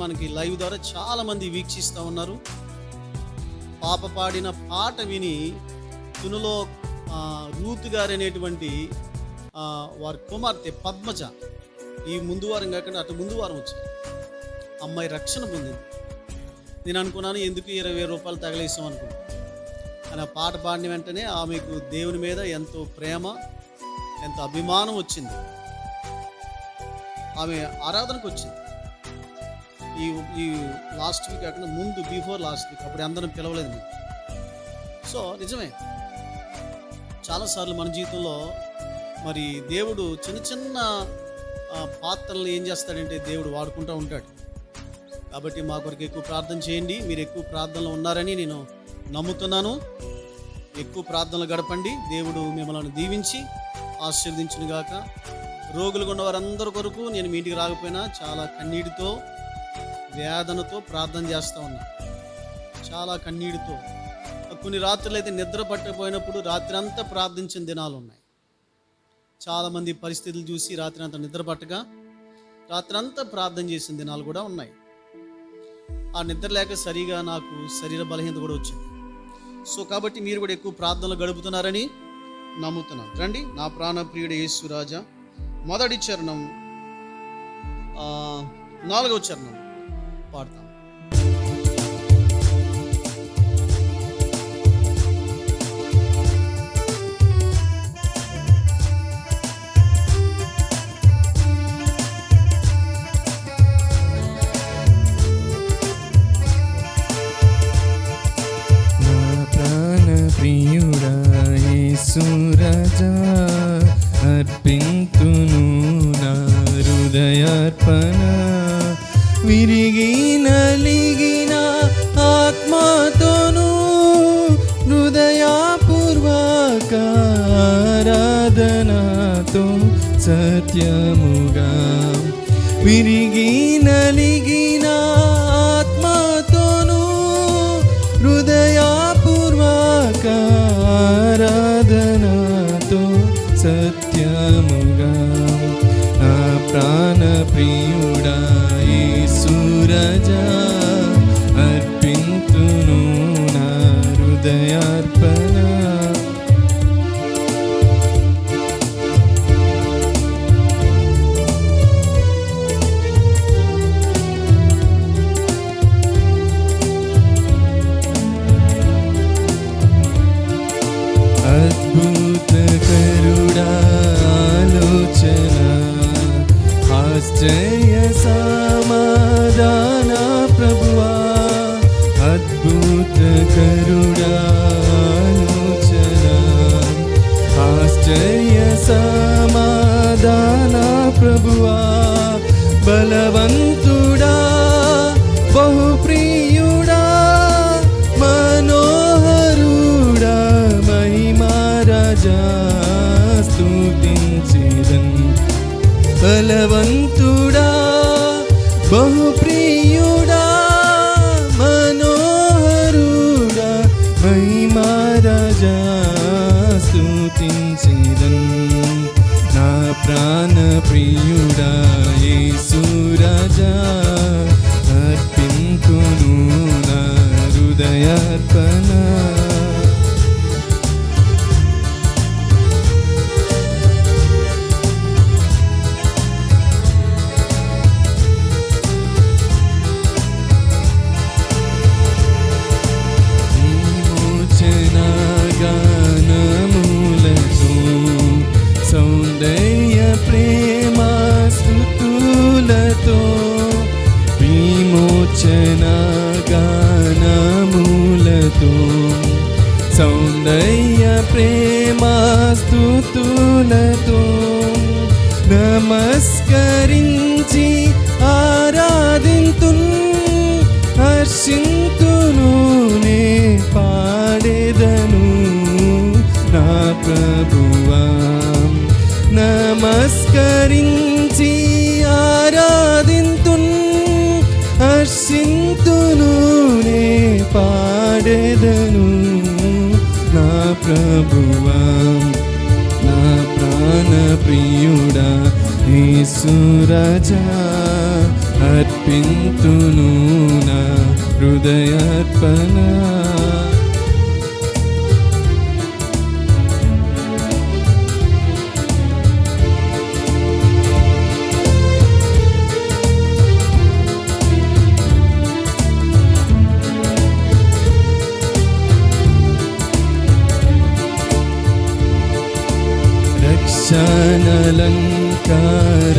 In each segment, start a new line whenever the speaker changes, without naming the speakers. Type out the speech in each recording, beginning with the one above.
మనకి లైవ్ ద్వారా చాలామంది వీక్షిస్తూ ఉన్నారు. పాప పాడిన పాట విని తునులో రూత్ గారు అనేటువంటి వారి కుమార్తె పద్మజ ఈ ముందు వారం కాకుండా అటు ముందు వారం వచ్చింది. అమ్మాయి రక్షణ పొందింది. నేను అనుకున్నాను ఎందుకు 20,000 రూపాయలు తగలేసాం అనుకున్నాను. కానీ ఆ పాట పాడిన వెంటనే ఆమెకు దేవుని మీద ఎంతో ప్రేమ, ఎంతో అభిమానం వచ్చింది. ఆమె ఆరాధనకు వచ్చింది. ఈ లాస్ట్ వీక్ కాకుండా ముందు బిఫోర్ లాస్ట్ వీక్ అప్పుడు అందరం పిలవలేదు మీకు. సో నిజమే, చాలాసార్లు మన జీవితంలో మరి దేవుడు చిన్న చిన్న పాత్రలను ఏం చేస్తాడంటే దేవుడు వాడుకుంటూ ఉంటాడు. కాబట్టి మా కొరకు ఎక్కువ ప్రార్థన చేయండి. మీరు ఎక్కువ ప్రార్థనలో ఉన్నారని నేను నమ్ముతున్నాను. ఎక్కువ ప్రార్థనలు గడపండి. దేవుడు మిమ్మల్ని దీవించి ఆశీర్వదించును గాక. రోగులుగా ఉన్న వారందరి కొరకు నేను మీ ఇంటికి రాకపోయినా చాలా కన్నీటితో, వేదనతో ప్రార్థన చేస్తూ ఉన్నా. చాలా కన్నీటితో. కొన్ని రాత్రులు అయితే నిద్ర పట్టకపోయినప్పుడు రాత్రి అంతా ప్రార్థించిన దినాలు ఉన్నాయి. చాలామంది పరిస్థితులు చూసి రాత్రి అంతా నిద్ర పట్టక రాత్రి అంతా ప్రార్థన చేసిన దినాలు కూడా ఉన్నాయి. ఆ నిద్ర లేక సరిగా నాకు శరీర బలహీనత కూడా వచ్చింది. సో కాబట్టి మీరు కూడా ఎక్కువ ప్రార్థనలు గడుపుతున్నారని నమ్ముతున్నాను. రండి, నా ప్రాణప్రియుడు యేసు రాజా మొదటి చరణం 4వ చరణం పాడతాం.
ప్రియుడా యేసు రాజా అర్పింతును నా హృదయార్పణ. విరిగి నలిగిన ఆత్మతోను హృదయపూర్వక ఆరాధనతో సత్యముగా. విరిగి నలిగిన ఆత్మతోను హృదయపూర్వక ఆరాధనతో సత్యముగా. నా ప్రాణ ప్రియుడా యేసు రాజా అర్పింతును నా హృదయార్పణ. అద్భుతకరుడా ఆలోచన, ఆశ్చర్య సమాధాన ప్రభువా. అద్భుతకరుడా ఆలోచన, ఆశ్చర్య సమాధాన ప్రభువా. బలవంతుడా బహుప్రియుడా మనోహరుడా మహిమా రాజా స్తుతించెదన్. బలవంతుడా బహుప్రియుడా మనోహరుడా మహిమా రాజా స్తుతించెదన్. నా ప్రాణ ప్రియుడా యేసు రాజా అర్పింతును నా హృదయార్పణ. సౌందర్య ప్రేమ స్తుతులతో విమోచన గానములతో. సౌందర్య ప్రేమ స్తుతులతో నమస్కరించి ఆరాధింతున్. హర్షింతును నే పాడెదను నా ప్రభువా. నమస్కరించి ఆరాధింతున్. హర్షింతును నే పాడెదను నా ప్రభువా. నా ప్రాణ ప్రియుడా యేసు రాజా అర్పింతును నా హృదయార్పణ.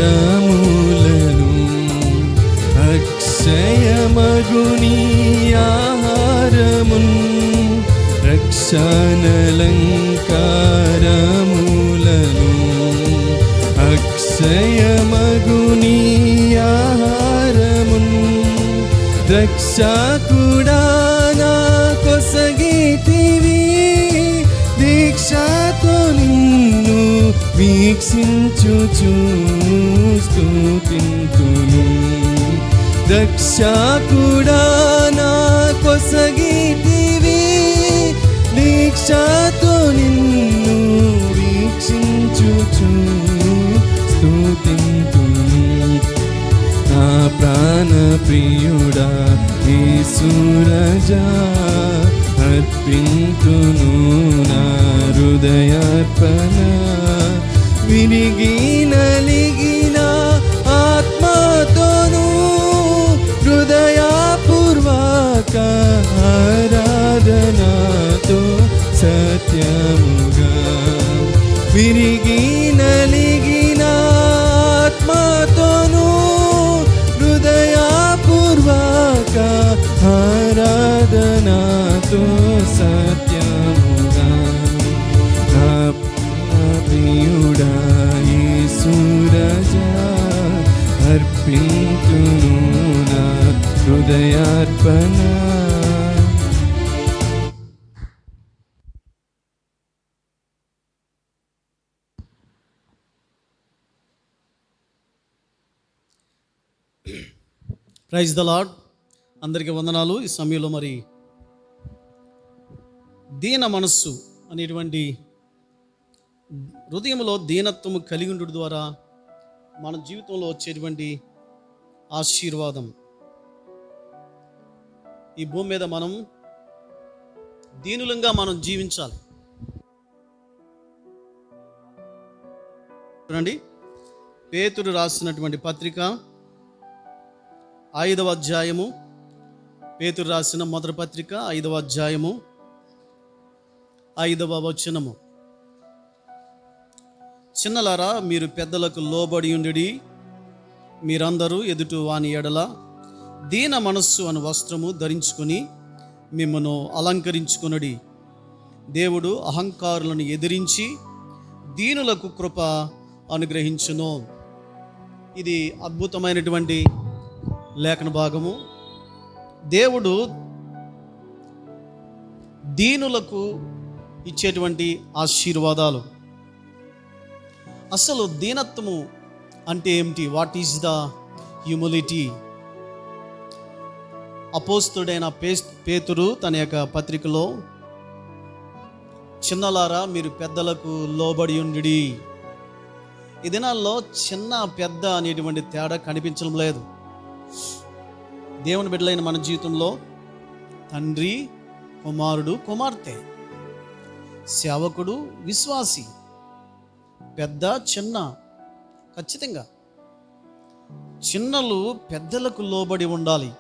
రక్షణలంకారములను అక్షయమగుని ఆహారమున్. రక్షణలంకారములను అక్షయమగుని ఆహారమున్. రక్షకుడా నా కొసగితివి, దీక్షతో నిన్ను వీక్షించుచు స్తుతింతును. రక్షకుడా నా కొసగితివి, దీక్షతో నిన్ను వీక్షించుచు స్తుతింతును. నా ప్రాణ ప్రియుడా యేసు రాజా, అర్పింతును నా హృదయార్పణ. విరిగి నలిగిన ఆత్మతోను హృదయపూర్వక ఆరాధనతో సత్యముగా. విరిగి నలిగిన ఆత్మతోను హృదయపూర్వక ఆరాధనతో సత్యముగా. నా ప్రియుడా యేసు రాజా, అర్పింతును నా హృదయార్పణ.
Praise the lord. అందరికీ వందనాలు. ఈ సమయంలో మరి దీన మనస్సు అనేటువంటి హృదయంలో దీనత్వము కలిగి ఉండడం ద్వారా మన జీవితంలో వచ్చేటువంటి ఆశీర్వాదం. ఈ భూమి మీద మనం దీనులంగా మనం జీవించాలి. చూడండి, పేతురు రాసినటువంటి పత్రిక 5వ అధ్యాయము, పేతురు రాసిన మొదటి పత్రిక 5వ అధ్యాయము 5వ వచనము. చిన్నలారా, మీరు పెద్దలకు లోబడి ఉండుడి, మీరందరూ ఎదుటి వాని ఎడల దీన మనస్సు అను వస్త్రము ధరించుకొని మిమ్మను అలంకరించుకొనుడి. దేవుడు అహంకారులను ఎదిరించి దీనులకు కృప అనుగ్రహించును. ఇది అద్భుతమైనటువంటి లేఖన భాగము. దేవుడు దీనులకు ఇచ్చేటువంటి ఆశీర్వాదాలు. అసలు దీనత్వము అంటే ఏమిటి? What is the humility? అపోస్తుడైన పేతురు తన యొక్క పత్రికలో, చిన్నలారా మీరు పెద్దలకు లోబడి ఉండుడి. ఈ దినాల్లో చిన్న పెద్ద అనేటువంటి తేడా కనిపించడం లేదు. దేవుని బిడ్డలైన మన జీవితంలో తండ్రి, కుమారుడు, కుమార్తె, సేవకుడు, విశ్వాసి, పెద్ద చిన్న, ఖచ్చితంగా చిన్నలు పెద్దలకు లోబడి ఉండాలి.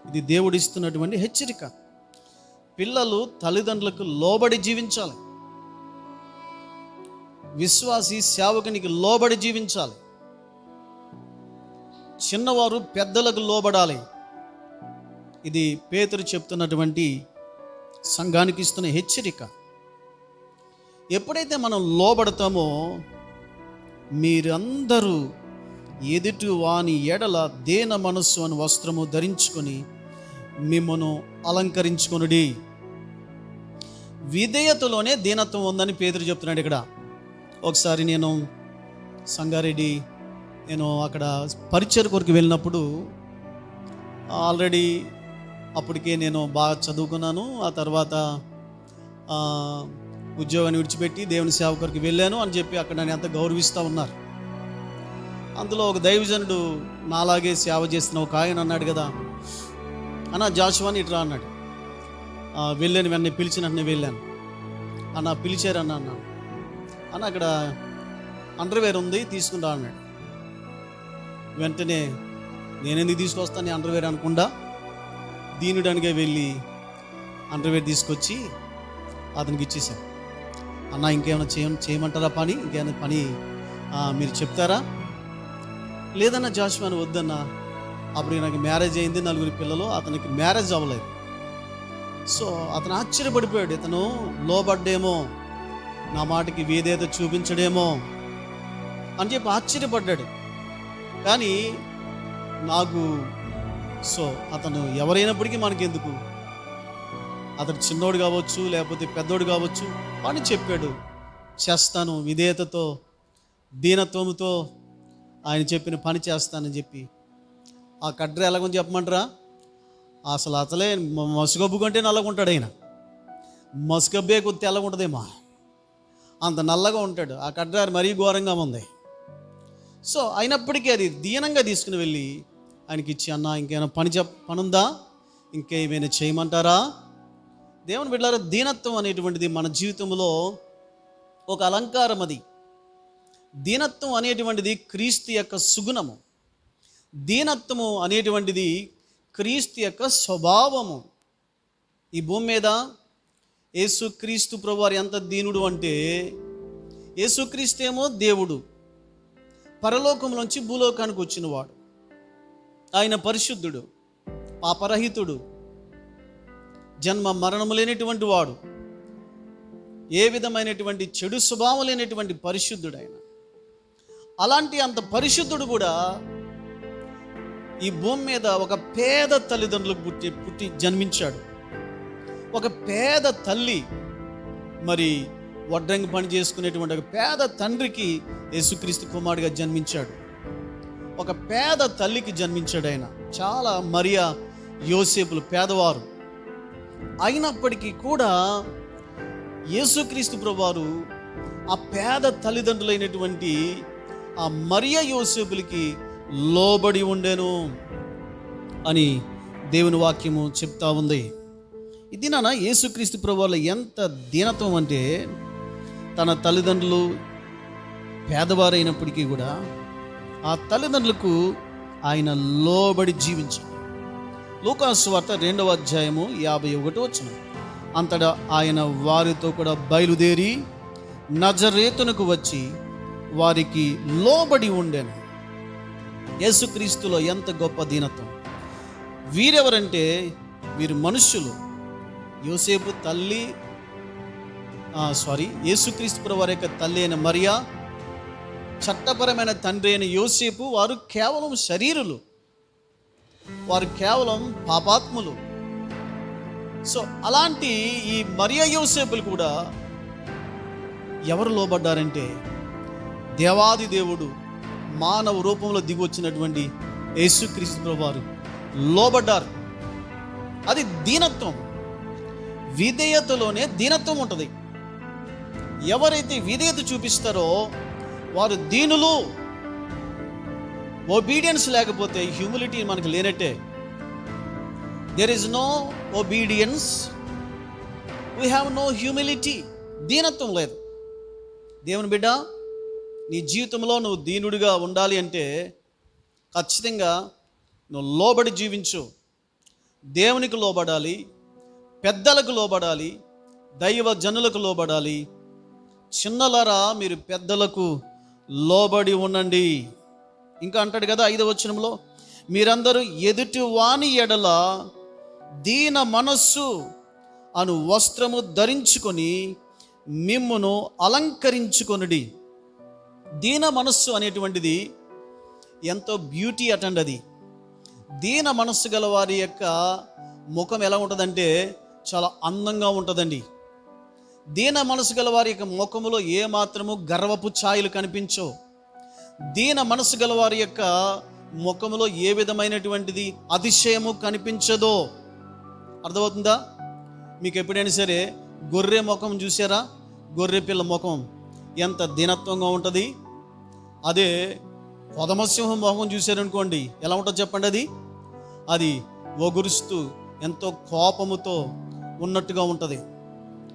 ఇది దేవుడు ఇస్తున్నటువంటి హెచ్చరిక. పిల్లలు తల్లిదండ్రులకు లోబడి జీవించాలి. విశ్వాసి సేవకునికి లోబడి జీవించాలి. చిన్నవారు పెద్దలకు లోబడాలి. ఇది పేతురు చెప్తున్నటువంటి సంఘానికి ఇస్తున్న హెచ్చరిక. ఎప్పుడైతే మనం లోబడతామో, మీరందరూ ఎదుటి వాని ఎడల దీన మనస్సు అని వస్త్రము ధరించుకొని మిమ్మను అలంకరించుకొనుడి. విధేయతలోనే దీనత్వం ఉందని పేతురు చెప్తున్నాడు ఇక్కడ. ఒకసారి నేను సంగారెడ్డి, నేను అక్కడ పరిచయ కొరకు వెళ్ళినప్పుడు, ఆల్రెడీ అప్పటికే నేను బాగా చదువుకున్నాను. ఆ తర్వాత ఉద్యోగాన్ని విడిచిపెట్టి దేవుని సేవ కొరకు వెళ్ళాను అని చెప్పి అక్కడ నన్ను ఎంత గౌరవిస్తూ ఉన్నారు. అందులో ఒక దైవజనుడు నాలాగే సేవ చేస్తున్న ఒక ఆయన అన్నాడు కదా, అన్న జాషువాని ఇట్రా అన్నాడు. వెళ్ళాను, వెంటనే పిలిచినట్టునే వెళ్ళాను. అన్న పిలిచారన్న అన్నాను. అన్న అక్కడ అండర్వేర్ ఉంది తీసుకుంటా అన్నాడు. వెంటనే నేనెందుకు తీసుకొస్తాను అండర్వేర్ అనుకుండా దీనుడానికి వెళ్ళి అండర్వేర్ తీసుకొచ్చి అతనికి ఇచ్చేసాను. అన్న ఇంకేమైనా చేయమంటారా పని, ఇంకేమైనా పని మీరు చెప్తారా? లేదన్నా జాషువాని వద్దన్నా, అప్పుడు నాకు మ్యారేజ్ అయింది, 4 పిల్లలు, అతనికి మ్యారేజ్ అవ్వలేదు. సో అతను ఆశ్చర్యపడిపోయాడు. ఇతను లోబడ్డేమో, నా మాటకి విధేయత చూపించడేమో అని చెప్పి ఆశ్చర్యపడ్డాడు. కానీ నాకు అతను ఎవరైనప్పటికీ మనకెందుకు, అతను చిన్నోడు కావచ్చు లేకపోతే పెద్దోడు కావచ్చు, పని చెప్పాడు, చేస్తాను, విధేయతతో దీనత్వంతో ఆయన చెప్పిన పని చేస్తానని చెప్పి. ఆ కడ్ర ఎలాగని చెప్పమంటారా? అసలే మసుగబ్బు కంటే నల్లగా ఉంటాడు ఆయన. మసుగబ్బే కొద్ది తెల్లగా ఉంటుందేమో, అంత నల్లగా ఉంటాడు. ఆ కడ్ర మరీ ఘోరంగా ఉంది. సో అయినప్పటికీ అది దీనంగా తీసుకుని వెళ్ళి ఆయనకి ఇచ్చి, అన్న ఇంకేమైనా పని ఉందా, ఇంకేమైనా చేయమంటారా? దేవుని బిడ్డలారా, దీనత్వం అనేటువంటిది మన జీవితంలో ఒక అలంకారం. అది దీనత్వం అనేటువంటిది క్రీస్తు యొక్క సుగుణము. దీనత్వము అనేటువంటిది క్రీస్తు యొక్క స్వభావము. ఈ భూమి మీద యేసుక్రీస్తు ప్రభువారు ఎంత దీనుడు అంటే, యేసుక్రీస్తు ఏమో దేవుడు, పరలోకంలోంచి భూలోకానికి వచ్చినవాడు. ఆయన పరిశుద్ధుడు, పాపరహితుడు, జన్మ మరణము లేనటువంటి వాడు, ఏ విధమైనటువంటి చెడు స్వభావం లేనటువంటి పరిశుద్ధుడు ఆయన. అలాంటి అంత పరిశుద్ధుడు కూడా ఈ భూమి మీద ఒక పేద తల్లిదండ్రులకు పుట్టి జన్మించాడు. ఒక పేద తల్లి, మరి వడ్రంగి పని చేసుకునేటువంటి ఒక పేద తండ్రికి యేసుక్రీస్తు కుమారుడిగా జన్మించాడు. ఒక పేద తల్లికి జన్మించాడు ఆయన. చాలా మరియా యోసేపులు పేదవారు అయినప్పటికీ కూడా యేసుక్రీస్తు ప్రభువారు ఆ పేద తల్లిదండ్రులైనటువంటి ఆ మరియా యోసేపులకి లోబడి ఉండెను అని దేవుని వాక్యము చెప్తా ఉంది. ఇది నాన్న యేసుక్రీస్తు ప్రభువారు ఎంత దీనత్వం అంటే, తన తల్లిదండ్రులు పేదవారైనప్పటికీ కూడా ఆ తల్లిదండ్రులకు ఆయన లోబడి జీవించాడు. లూకాసు సువార్త 2వ అధ్యాయము 51వ వచనం. అంతటా ఆయన వారితో కూడా బయలుదేరి నజరేతునకు వచ్చి వారికి లోబడి ఉండెను. యేసుక్రీస్తులో ఎంత గొప్ప దీనత్వం! వీరెవరంటే వీరు మనుష్యులు. యోసేపు తల్లి యేసుక్రీస్తు ప్రభు వారి యొక్క తల్లి అయిన మరియా, చట్టపరమైన తండ్రి అయిన యోసేపు, వారు కేవలం శరీరులు, వారు కేవలం పాపాత్ములు. సో అలాంటి ఈ మరియా యోసేపులు కూడా ఎవరు లోబడ్డారంటే, దేవాది దేవుడు మానవ రూపంలో దిగి వచ్చినటువంటి యేసుక్రీస్తు ప్రభువారు లోబడ్డారు. అది దీనత్వం. విధేయతలోనే దీనత్వం ఉంటుంది. ఎవరైతే విధేయత చూపిస్తారో వారు దీనులు. ఒబీడియన్స్ లేకపోతే హ్యూమిలిటీ మనకు లేనట్టే. There is no obedience, we have no humility. దీనత్వం లేదు. దేవుని బిడ్డ, నీ జీవితంలో నువ్వు దీనుడిగా ఉండాలి అంటే ఖచ్చితంగా నువ్వు లోబడి జీవించు. దేవునికి లోబడాలి, పెద్దలకు లోబడాలి, దైవ జనులకు లోబడాలి. చిన్నలారా మీరు పెద్దలకు లోబడి ఉండండి. ఇంకా అంటాడు కదా 5వ వచనంలో, మీరందరూ ఎదుటి వాని ఎడల దీన మనస్సు అను వస్త్రము ధరించుకొని మిమ్మును అలంకరించుకొనుడి. దీన మనస్సు అనేటువంటిది ఎంతో బ్యూటీ అటండి. అది దీన మనస్సు గల వారి యొక్క ముఖం ఎలా ఉంటుందంటే చాలా అందంగా ఉంటుందండి. దీన మనసు గల వారి యొక్క ముఖములో ఏమాత్రము గర్వపు ఛాయలు కనిపించవు. దీన మనసు గల వారి యొక్క ముఖములో ఏ విధమైనటువంటిది అతిశయము కనిపించదో. అర్థమవుతుందా? మీకు ఎప్పుడైనా సరే గొర్రె ముఖం చూసారా? గొర్రె పిల్ల ముఖం ఎంత దీనత్వంగా ఉంటుంది. అదే కొదమసింహం మొహం చూశారనుకోండి, ఎలా ఉంటుందో చెప్పండి. అది ఒగురుస్తూ ఎంతో కోపముతో ఉన్నట్టుగా ఉంటుంది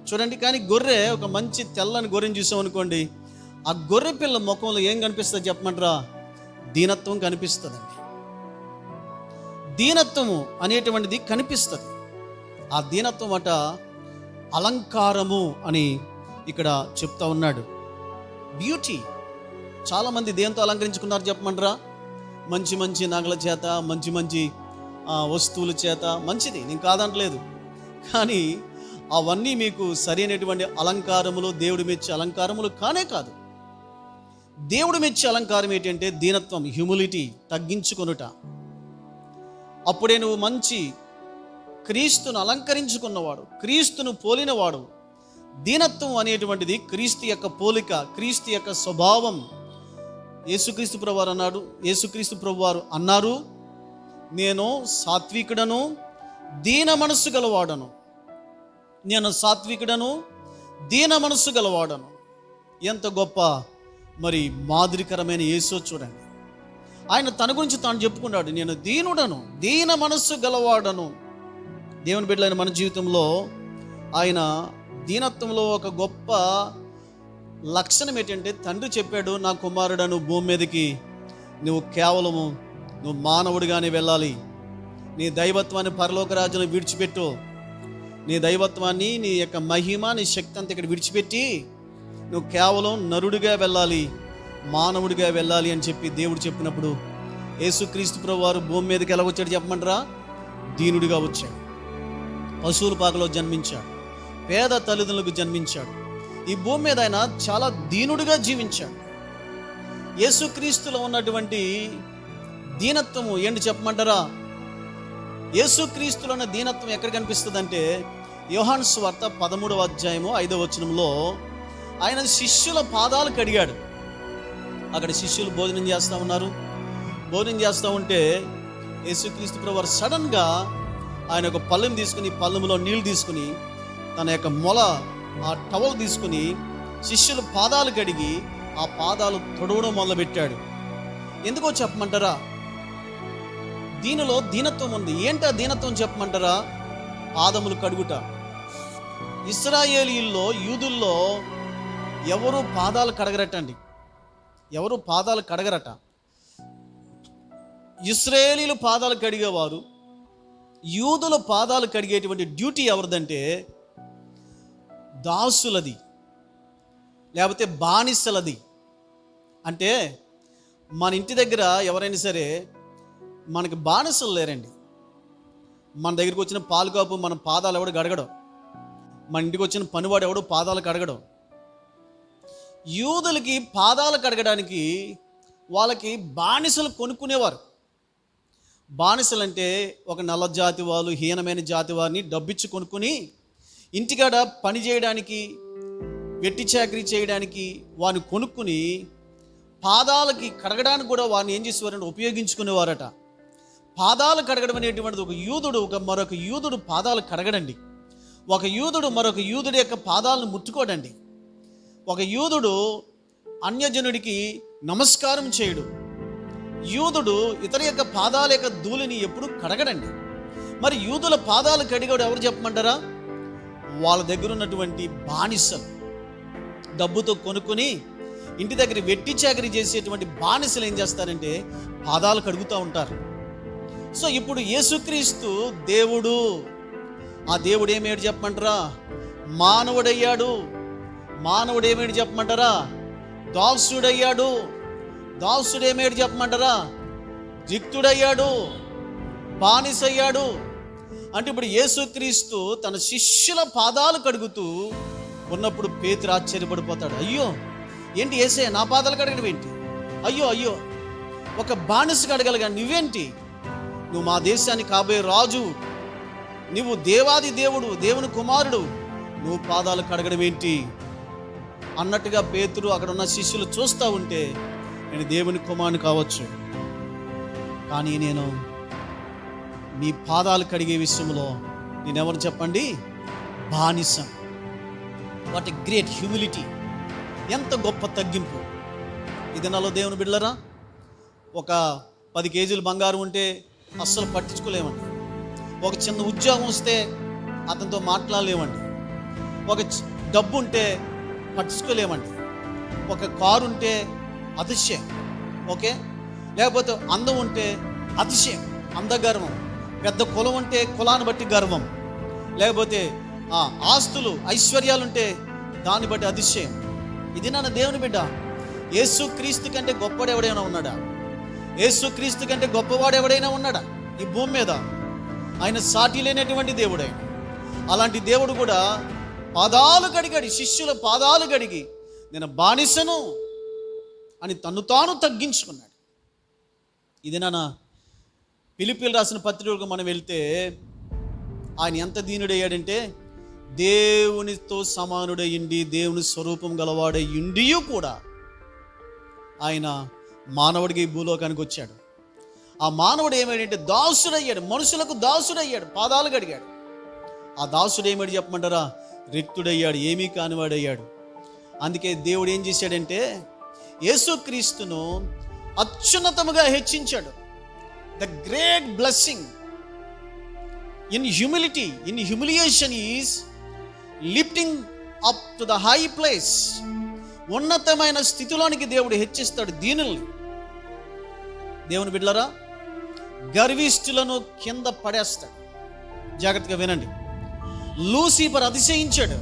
చూడండి. కానీ గొర్రె, ఒక మంచి తెల్లని గొర్రెని చూసామనుకోండి, ఆ గొర్రె పిల్ల ముఖంలో ఏం కనిపిస్తుంది చెప్పమంటారా? దీనత్వం కనిపిస్తుందండి. దీనత్వము అనేటువంటిది కనిపిస్తుంది. ఆ దీనత్వం అట అలంకారము అని ఇక్కడ చెప్తా ఉన్నాడు. బ్యూటీ. చాలామంది దేంతో అలంకరించుకున్నారు చెప్పమంటారా? మంచి మంచి నగల చేత, మంచి మంచి వస్తువుల చేత. మంచిది, నేను కాదంటలేదు. కానీ అవన్నీ మీకు సరైనటువంటి అలంకారములు, దేవుడు మెచ్చే అలంకారములు కానే కాదు. దేవుడు మెచ్చే అలంకారం ఏంటంటే దీనత్వం, హ్యూమిలిటీ, తగ్గించుకొనుట. అప్పుడే నువ్వు మంచి క్రీస్తును అలంకరించుకున్నవాడు, క్రీస్తును పోలినవాడు. దీనత్వం అనేటువంటిది క్రీస్తు యొక్క పోలిక, క్రీస్తు యొక్క స్వభావం. యేసుక్రీస్తు ప్రభువారు అన్నాడు, యేసుక్రీస్తు ప్రభువారు అన్నారు, నేను సాత్వికుడను, దీన మనస్సు గలవాడను. నేను సాత్వికుడను, దీన మనస్సు గలవాడను. ఎంత గొప్ప మరి మాదిరికరమైన యేసు చూడండి. ఆయన తన గురించి తాను చెప్పుకున్నాడు, నేను దీనుడను, దీన మనస్సు గలవాడను. దేవుని బిడ్డలైన మన జీవితంలో ఆయన దీనత్వంలో ఒక గొప్ప లక్షణం ఏంటంటే, తండ్రి చెప్పాడు, నా కుమారుడను, భూమి మీదకి నువ్వు కేవలము నువ్వు మానవుడిగానే వెళ్ళాలి. నీ దైవత్వాన్ని పరలోక రాజ్యంలో విడిచిపెట్టు. నీ దైవత్వాన్ని, నీ యొక్క మహిమ, నీ శక్తి అంతా ఇక్కడ విడిచిపెట్టి నువ్వు కేవలం నరుడిగా వెళ్ళాలి, మానవుడిగా వెళ్ళాలి అని చెప్పి దేవుడు చెప్పినప్పుడు యేసుక్రీస్తు ప్రభువారు భూమి మీదకి ఎలా వచ్చాడు చెప్పమంటారా? దీనుడిగా వచ్చాడు. పశువుల పాకలో జన్మించాడు, పేద తల్లిదండ్రులకు జన్మించాడు. ఈ భూమి మీద ఆయన చాలా దీనుడిగా జీవించాడు. యేసుక్రీస్తులో ఉన్నటువంటి దీనత్వము ఏంటి చెప్పమంటారా? యేసుక్రీస్తులో ఉన్న దీనత్వం ఎక్కడ కనిపిస్తుందంటే, యోహాను సువార్త 13వ అధ్యాయము 5వ వచనంలో ఆయన శిష్యుల పాదాలు కడిగాడు. అక్కడ శిష్యులు భోజనం చేస్తూ ఉన్నారు. భోజనం చేస్తూ ఉంటే యేసుక్రీస్తు ప్రభువారు సడన్గా ఆయన ఒక పళ్ళెం తీసుకుని, పళ్ళెంలో నీళ్ళు తీసుకుని, తన యొక్క మొల ఆ టవల్ తీసుకుని శిష్యుల పాదాలు కడిగి ఆ పాదాలు తొడవడం మొదలుపెట్టాడు. ఎందుకో చెప్పమంటారా? దీనిలో దీనత్వం ఉంది. ఏంటా దీనత్వం చెప్పమంటారా? పాదములు కడుగుట. ఇశ్రాయేలీల్లో, యూదుల్లో ఎవరు పాదాలు కడగరటండి, ఎవరు పాదాలు కడగరట. ఇశ్రాయేలీలు పాదాలు కడిగేవారు. యూదుల పాదాలు కడిగేటువంటి డ్యూటీ ఎవరిదంటే దాసులది, లేకపోతే బానిసలది. అంటే మన ఇంటి దగ్గర ఎవరైనా సరే, మనకి బానిసలు లేరండి. మన దగ్గరికి వచ్చిన పాలు కాపు మన పాదాలు ఎవడు కడగడం, మన ఇంటికి వచ్చిన పనివాడు ఎవడు పాదాలు కడగడం. యూదులకి పాదాలు కడగడానికి వాళ్ళకి బానిసలు కొనుక్కునేవారు. బానిసలు అంటే ఒక నల్ల జాతి వాళ్ళు, హీనమైన జాతి వారిని డబ్బిచ్చి కొనుక్కుని ఇంటికాడ పని చేయడానికి, వెట్టి చాకరీ చేయడానికి వారిని కొనుక్కుని పాదాలకి కడగడానికి కూడా వారిని ఏం చేసేవారంటే ఉపయోగించుకునేవారట. పాదాలు కడగడం అనేటువంటిది ఒక యూదుడు మరొక యూదుడు పాదాలు కడగడండి. ఒక యూదుడు మరొక యూదుడి యొక్క పాదాలను ముట్టుకోడండి. ఒక యూదుడు అన్యజనుడికి నమస్కారం చేయడు. యూదుడు ఇతర యొక్క పాదాల యొక్క ధూళిని ఎప్పుడు కడగడండి. మరి యూదుల పాదాలు కడిగాడు ఎవరు చెప్పమంటారా? వాళ్ళ దగ్గర ఉన్నటువంటి బానిసలు, డబ్బుతో కొనుక్కొని ఇంటి దగ్గర వెట్టి చాకరీ చేసేటువంటి బానిసలు ఏం చేస్తారంటే పాదాలు కడుగుతూ ఉంటారు. సో ఇప్పుడు యేసుక్రీస్తు దేవుడు. ఆ దేవుడు ఏమేడు చెప్పమంటారా? మానవుడయ్యాడు. మానవుడు ఏమేడు చెప్పమంటారా? దాసుడయ్యాడు. దాసుడు ఏమేడు చెప్పమంటారా? రిక్తుడయ్యాడు, బానిసయ్యాడు. అంటే ఇప్పుడు యేసుక్రీస్తు తన శిష్యుల పాదాలు కడుగుతూ ఉన్నప్పుడు పేతురు ఆశ్చర్యపడిపోతాడు. అయ్యో, ఏంటి యేసయ్య నా పాదాలు కడగడం ఏంటి? అయ్యో అయ్యో, ఒక బానిస కడగలగా నువ్వేంటి? నువ్వు మా దేశానికి కాబోయే రాజు, నువ్వు దేవాది దేవుడు, దేవుని కుమారుడు, నువ్వు పాదాలు కడగడం ఏంటి అన్నట్టుగా పేతురు అక్కడ ఉన్న శిష్యులు చూస్తూ ఉంటే, నేను దేవుని కుమారుని కావచ్చు, కానీ నేను మీ పాదాలు కడిగే విషయంలో నేనెవరు చెప్పండి? బానిస. What a great humility! ఎంత గొప్ప తగ్గింపు! ఈ దినాల్లో దేవుని బిడ్డలారా, ఒక 10 కేజీలు బంగారం ఉంటే అస్సలు పట్టించుకోలేమండి. ఒక చిన్న ఉద్యోగం వస్తే అతనితో మాట్లాడలేమండి. ఒక డబ్బు ఉంటే పట్టించుకోలేమండి. ఒక కారు ఉంటే అతిశయం, ఓకే. లేకపోతే అందం ఉంటే అతిశయం, అందగర్వం. పెద్ద కులం ఉంటే కులాన్ని బట్టి గర్వం. లేకపోతే ఆస్తులు ఐశ్వర్యాలు ఉంటే దాన్ని బట్టి అతిశయం. ఇది నా దేవుని బిడ్డ, యేసు క్రీస్తు కంటే గొప్పవాడు ఎవడైనా ఉన్నాడా? యేసు క్రీస్తు కంటే గొప్పవాడు ఎవడైనా ఉన్నాడా ఈ భూమి మీద? ఆయన సాటి లేనటువంటి దేవుడు ఆయన. అలాంటి దేవుడు కూడా పాదాలు కడిగాడు, శిష్యుల పాదాలు కడిగి నేను బానిసను అని తను తాను తగ్గించుకున్నాడు. ఇది నాన్న ఫిలిప్పీయులకు రాసిన పత్రికకు మనం వెళ్తే ఆయన ఎంత దీనుడయ్యాడంటే దేవునితో సమానుడయ్యిండి, దేవుని స్వరూపం గలవాడయ్యిండి కూడా ఆయన మానవుడికి ఈ భూలోకానికి వచ్చాడు. ఆ మానవుడు ఏమైందంటే దాసుడయ్యాడు, మనుషులకు దాసుడయ్యాడు, పాదాలు కడిగాడు. ఆ దాసుడు ఏమిటి చెప్పమంటారా? రిక్తుడయ్యాడు, ఏమీ కానివాడయ్యాడు. అందుకే దేవుడు ఏం చేశాడంటే యేసుక్రీస్తును అత్యున్నతముగా హెచ్చించాడు. The great blessing in humility, in humiliation is lifting up to the high place. ఉన్నతమైన స్థితిలోనికి దేవుడు హెచ్చిస్తాడు దీనుల్ని. దేవుని బిడ్డలారా, గర్విష్ఠులను కింద పడేస్తాడు. జాగ్రత్తగా వినండి. లూసిఫర్ అతిశయించాడు.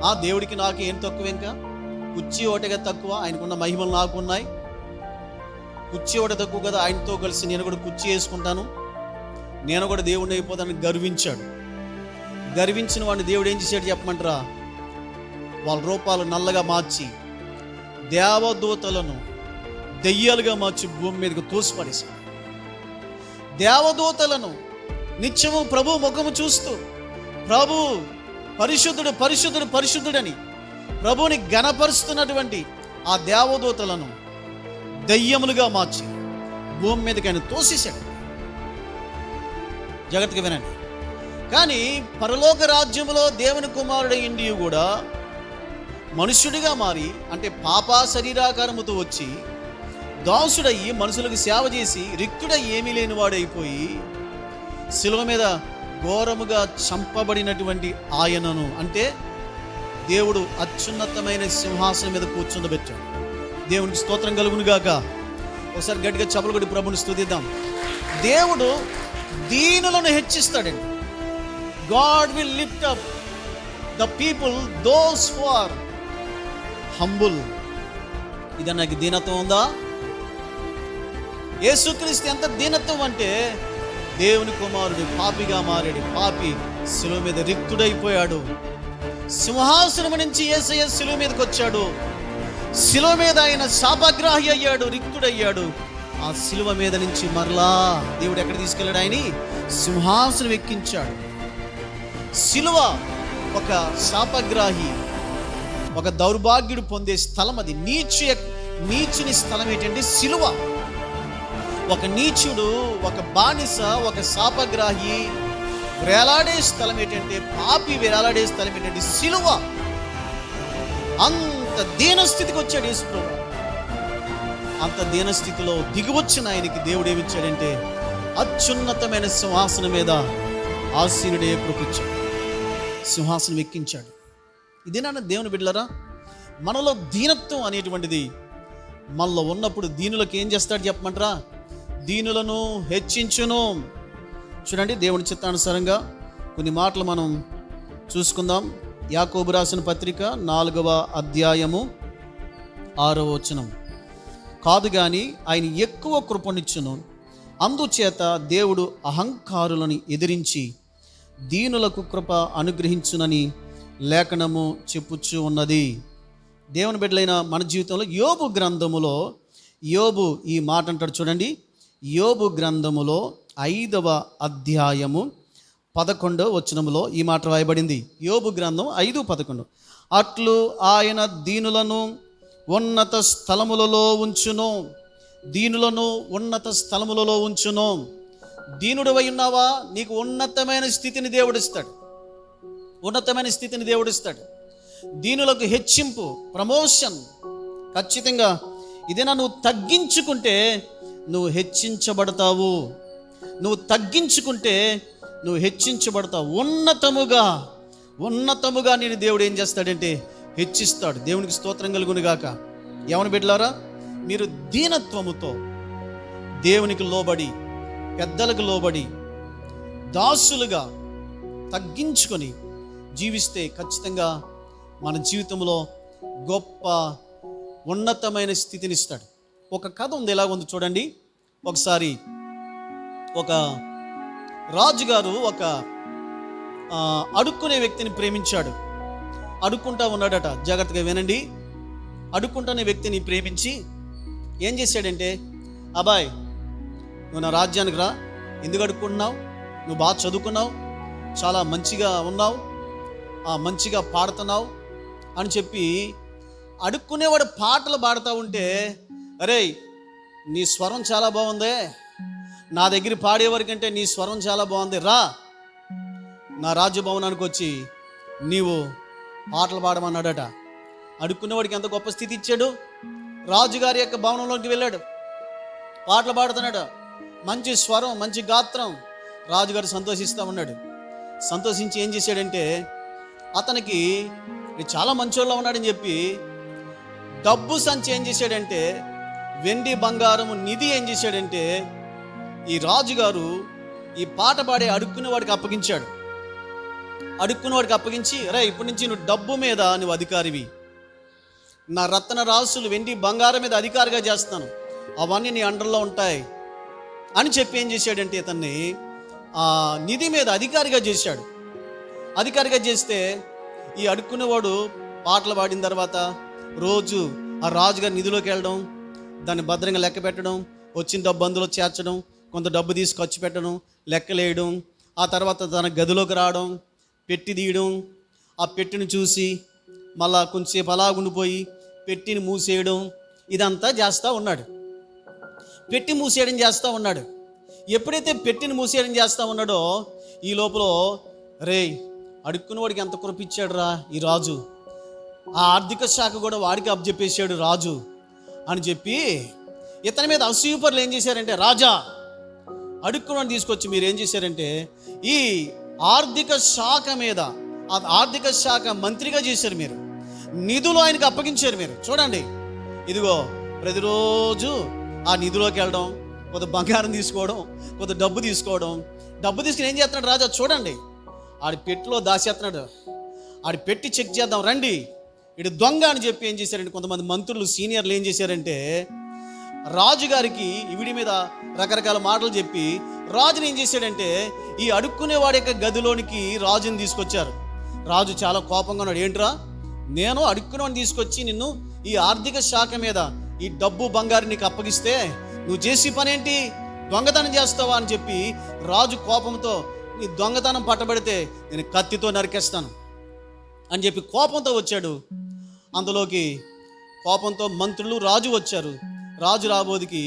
ఆ దేవుడికి నాకు ఏం తక్కువ, ఇంకా కుర్చీ ఒకటిగా తక్కువ, ఆయనకున్న మహిమలు నాకు ఉన్నాయి. కుర్చీ ఒకటి తక్కువ కదా, ఆయనతో కలిసి నేను కూడా కుర్చీ వేసుకుంటాను, నేను కూడా దేవుడిని అయిపోతానని గర్వించాడు. గర్వించిన వాడిని దేవుడు ఏం చేశాడు చెప్పమంటారా? వాళ్ళ రూపాలు నల్లగా మార్చి దేవదూతలను దెయ్యాలుగా మార్చి భూమి మీదకి తోసిపడేశాడు. దేవదూతలను నిత్యము ప్రభు ముఖము చూస్తూ ప్రభు పరిశుద్ధుడు పరిశుద్ధుడు పరిశుద్ధుడని ప్రభువుని ఘనపరుస్తున్నటువంటి ఆ దేవదూతలను దయ్యములుగా మార్చి భూమి మీదకి ఆయన తోసేశాడు. జాగ్రత్తగా వినండి. కానీ పరలోక రాజ్యములో దేవుని కుమారుడయ్యిండి కూడా మనుష్యుడిగా మారి, అంటే పాప శరీరాకారముతో వచ్చి దాసుడయ్యి మనుషులకు సేవ చేసి రిక్తుడై ఏమీ లేనివాడైపోయి శిలువ మీద ఘోరముగా చంపబడినటువంటి ఆయనను, అంటే దేవుడు అత్యున్నతమైన సింహాసనం మీద కూర్చుండబెట్టాడు. దేవునికి స్తోత్రం కలుగును గాక. ఒకసారి గట్టిగా చప్పలు కొట్టి ప్రభుని స్తుతిద్దాం. దేవుడు దీనులను హెచ్చిస్తాడండి. God will lift up the people, those who are humble. ఇది నాకు దీనత్వం ఉందా? యేసుక్రీస్తు ఎంత దీనత్వం అంటే దేవుని కుమారుడు పాపిగా మారాడు. పాపి శిలువ మీద రిక్తుడైపోయాడు. సింహాసనం నుంచి యేసయ్య శిలువ మీదకి వచ్చాడు. శిలువ మీద ఆయన శాపగ్రాహి అయ్యాడు, రిక్తుడయ్యాడు. ఆ శిలువ మీద నుంచి మరలా దేవుడు ఎక్కడ తీసుకెళ్ళాడు? ఆయన్ని సింహాసనం ఎక్కించాడు. శిలువ ఒక శాపగ్రాహి, ఒక దౌర్భాగ్యుడు పొందే స్థలం. అది నీచుని స్థలం ఏంటంటే శిలువ. ఒక నీచుడు, ఒక బానిస, ఒక శాపగ్రాహి వేలాడే స్థలం ఏంటంటే, పాపి వేలాడే స్థలం ఏంటంటే శిలువ. అంత దీనస్థితికి వచ్చాడు యేసుప్రభు. అంత దీనస్థితిలో దిగివచ్చిన ఆయనకి దేవుడు ఏమిచ్చాడంటే అత్యున్నతమైన సింహాసనం మీద ఆసీనుడే కృపించాడు, సింహాసనం ఎక్కించాడు. ఇది నాన్న దేవుని బిడ్డలారా, మనలో దీనత్వం అనేటువంటిది మనలో ఉన్నప్పుడు దీనులకు ఏం చేస్తాడు చెప్పమంటారా? దీనులను హెచ్చించును. చూడండి, దేవుని చిత్తానుసారంగా కొన్ని మాటలు మనం చూసుకుందాం. యాకోబు రాసిన పత్రిక 4వ అధ్యాయము 6వ వచనం. కాదు కానీ ఆయన ఎక్కువ కృపనిచ్చును, అందుచేత దేవుడు అహంకారులను ఎదిరించి దీనులకు కృప అనుగ్రహించునని లేఖనము చెప్పుచూ ఉన్నది. దేవుని బిడ్డలైన మన జీవితంలో యోబు గ్రంథములో యోబు ఈ మాట అంటాడు. చూడండి, యోబు గ్రంథములో 5వ అధ్యాయము 11వ వచనములో ఈ మాట రాయబడింది. యోబు గ్రంథం 5:11. అట్లు ఆయన దీనులను ఉన్నత స్థలములలో ఉంచును, దీనులను ఉన్నత స్థలములలో ఉంచును. దీనుడవై ఉన్నావా? నీకు ఉన్నతమైన స్థితిని దేవుడిస్తాడు, ఉన్నతమైన స్థితిని దేవుడిస్తాడు. దీనులకు హెచ్చింపు, ప్రమోషన్ ఖచ్చితంగా ఇదేనా నువ్వు తగ్గించుకుంటే నువ్వు హెచ్చించబడతావు. నువ్వు తగ్గించుకుంటే నువ్వు హెచ్చించబడతావు. ఉన్నతముగా నేను దేవుడు ఏం చేస్తాడంటే హెచ్చిస్తాడు. దేవునికి స్తోత్రం కలుగును గాక. ఏమని బిడ్డలారా, మీరు దీనత్వముతో దేవునికి లోబడి, పెద్దలకు లోబడి, దాసులుగా తగ్గించుకొని జీవిస్తే ఖచ్చితంగా మన జీవితంలో గొప్ప ఉన్నతమైన స్థితిని ఇస్తాడు. ఒక కథ ఉంది, ఎలాగుంది చూడండి. ఒకసారి ఒక రాజుగారు ఒక అడుక్కునే వ్యక్తిని ప్రేమించాడు. అడుక్కుంటా ఉన్నాడట. జాగ్రత్తగా వినండి. అడుక్కుంటున్న వ్యక్తిని ప్రేమించి ఏం చేశాడంటే, అబ్బాయ్ నువ్వు నా రాజ్యానికి రా, ఎందుకు అడుక్కుంటున్నావు, నువ్వు బాగా చదువుకున్నావు, చాలా మంచిగా ఉన్నావు, మంచిగా పాడుతున్నావు అని చెప్పి అడుక్కునేవాడు పాటలు పాడుతూ ఉంటే, అరే నీ స్వరం చాలా బాగుందే, నా దగ్గర పాడేవారికంటే నీ స్వరం చాలా బాగుంది, రా నా రాజ్యభవనానికి వచ్చి నీవు పాటలు పాడమన్నాడట. అడుక్కునేవాడికి ఎంత గొప్ప స్థితి ఇచ్చాడు. రాజుగారి యొక్క భవనంలోకి వెళ్ళాడు, పాటలు పాడుతున్నాడు, మంచి స్వరం, మంచి గాత్రం. రాజుగారు సంతోషిస్తూ ఉన్నాడు. సంతోషించి ఏం చేశాడంటే, అతనికి చాలా మంచోళ్ళ ఉన్నాడని చెప్పి డబ్బు సంచి ఏం చేశాడంటే, వెండి బంగారము నిధి ఏం చేశాడంటే, ఈ రాజుగారు ఈ పాట పాడే అడుక్కునేవాడికి అప్పగించాడు. అడుక్కునేవాడికి అప్పగించి, రే ఇప్పటి నుంచి నువ్వు డబ్బు మీద నువ్వు అధికారివి, నా రత్న రాసులు వెండి బంగారం మీద అధికారిగా చేస్తాను, అవన్నీ నీ అండర్లో ఉంటాయి అని చెప్పి ఏం చేశాడంటే ఇతన్ని ఆ నిధి మీద అధికారిగా చేశాడు. అధికారిగా చేస్తే ఈ అడుక్కునేవాడు పాటలు పాడిన తర్వాత రోజు ఆ రాజుగారి నిధిలోకి వెళ్ళడం, దాన్ని భద్రంగా లెక్క పెట్టడం, వచ్చిన డబ్బు అందులో చేర్చడం, కొంత డబ్బు తీసి ఖర్చు పెట్టడం, లెక్కలేయడం, ఆ తర్వాత తన గదిలోకి రావడం, పెట్టి తీయడం, ఆ పెట్టిని చూసి మళ్ళా కొంచెంసేపు అలా ఉండిపోయి పెట్టిని మూసేయడం, ఇదంతా చేస్తూ ఉన్నాడు. పెట్టి మూసేయడం చేస్తూ ఉన్నాడు. ఎప్పుడైతే పెట్టిని మూసేయడం చేస్తూ ఉన్నాడో ఈ లోపల, రే అడుక్కున్నవాడికి ఎంత కురపిచ్చాడు రా ఈ రాజు, ఆ ఆర్థిక శాఖ కూడా వాడికి అప్పచెప్పేసాడు రాజు అని చెప్పి ఇతని మీద అసూయపరులు ఏం చేశారంటే, రాజా అడుక్కున్నవాడిని తీసుకొచ్చి మీరు ఏం చేశారంటే ఈ ఆర్థిక శాఖ మీద, ఆ ఆర్థిక శాఖ మంత్రిగా చేశారు, మీరు నిధులు ఆయనకు అప్పగించారు. మీరు చూడండి, ఇదిగో ప్రతిరోజు ఆ నిధిలోకి వెళ్ళడం, కొంత బంగారం తీసుకోవడం, కొంత డబ్బు తీసుకోవడం, డబ్బు తీసుకుని ఏం చేస్తున్నాడు రాజా చూడండి, ఆడి పెట్టిలో దాచేస్తున్నాడు, ఆడి పెట్టి చెక్ చేద్దాం రండి, ఇటు దొంగ అని చెప్పి ఏం చేశారంటే కొంతమంది మంత్రులు సీనియర్లు ఏం చేశారంటే రాజుగారికి వీడి మీద రకరకాల మాటలు చెప్పి రాజుని ఏం చేశాడంటే ఈ అడుక్కునేవాడి యొక్క గదిలోనికి రాజుని తీసుకొచ్చారు. రాజు చాలా కోపంగా ఉన్నాడు. ఏంట్రా, నేను అడుక్కునేవాడిని తీసుకొచ్చి నిన్ను ఈ ఆర్థిక శాఖ మీద ఈ డబ్బు బంగారు నీకు అప్పగిస్తే నువ్వు చేసే పని ఏంటి, దొంగతనం చేస్తావా అని చెప్పి రాజు కోపంతో, నీ దొంగతనం పట్టబడితే నేను కత్తితో నరికేస్తాను అని చెప్పి కోపంతో వచ్చాడు. అందులోకి కోపంతో మంత్రులు రాజు వచ్చారు. రాజు రాబోదికి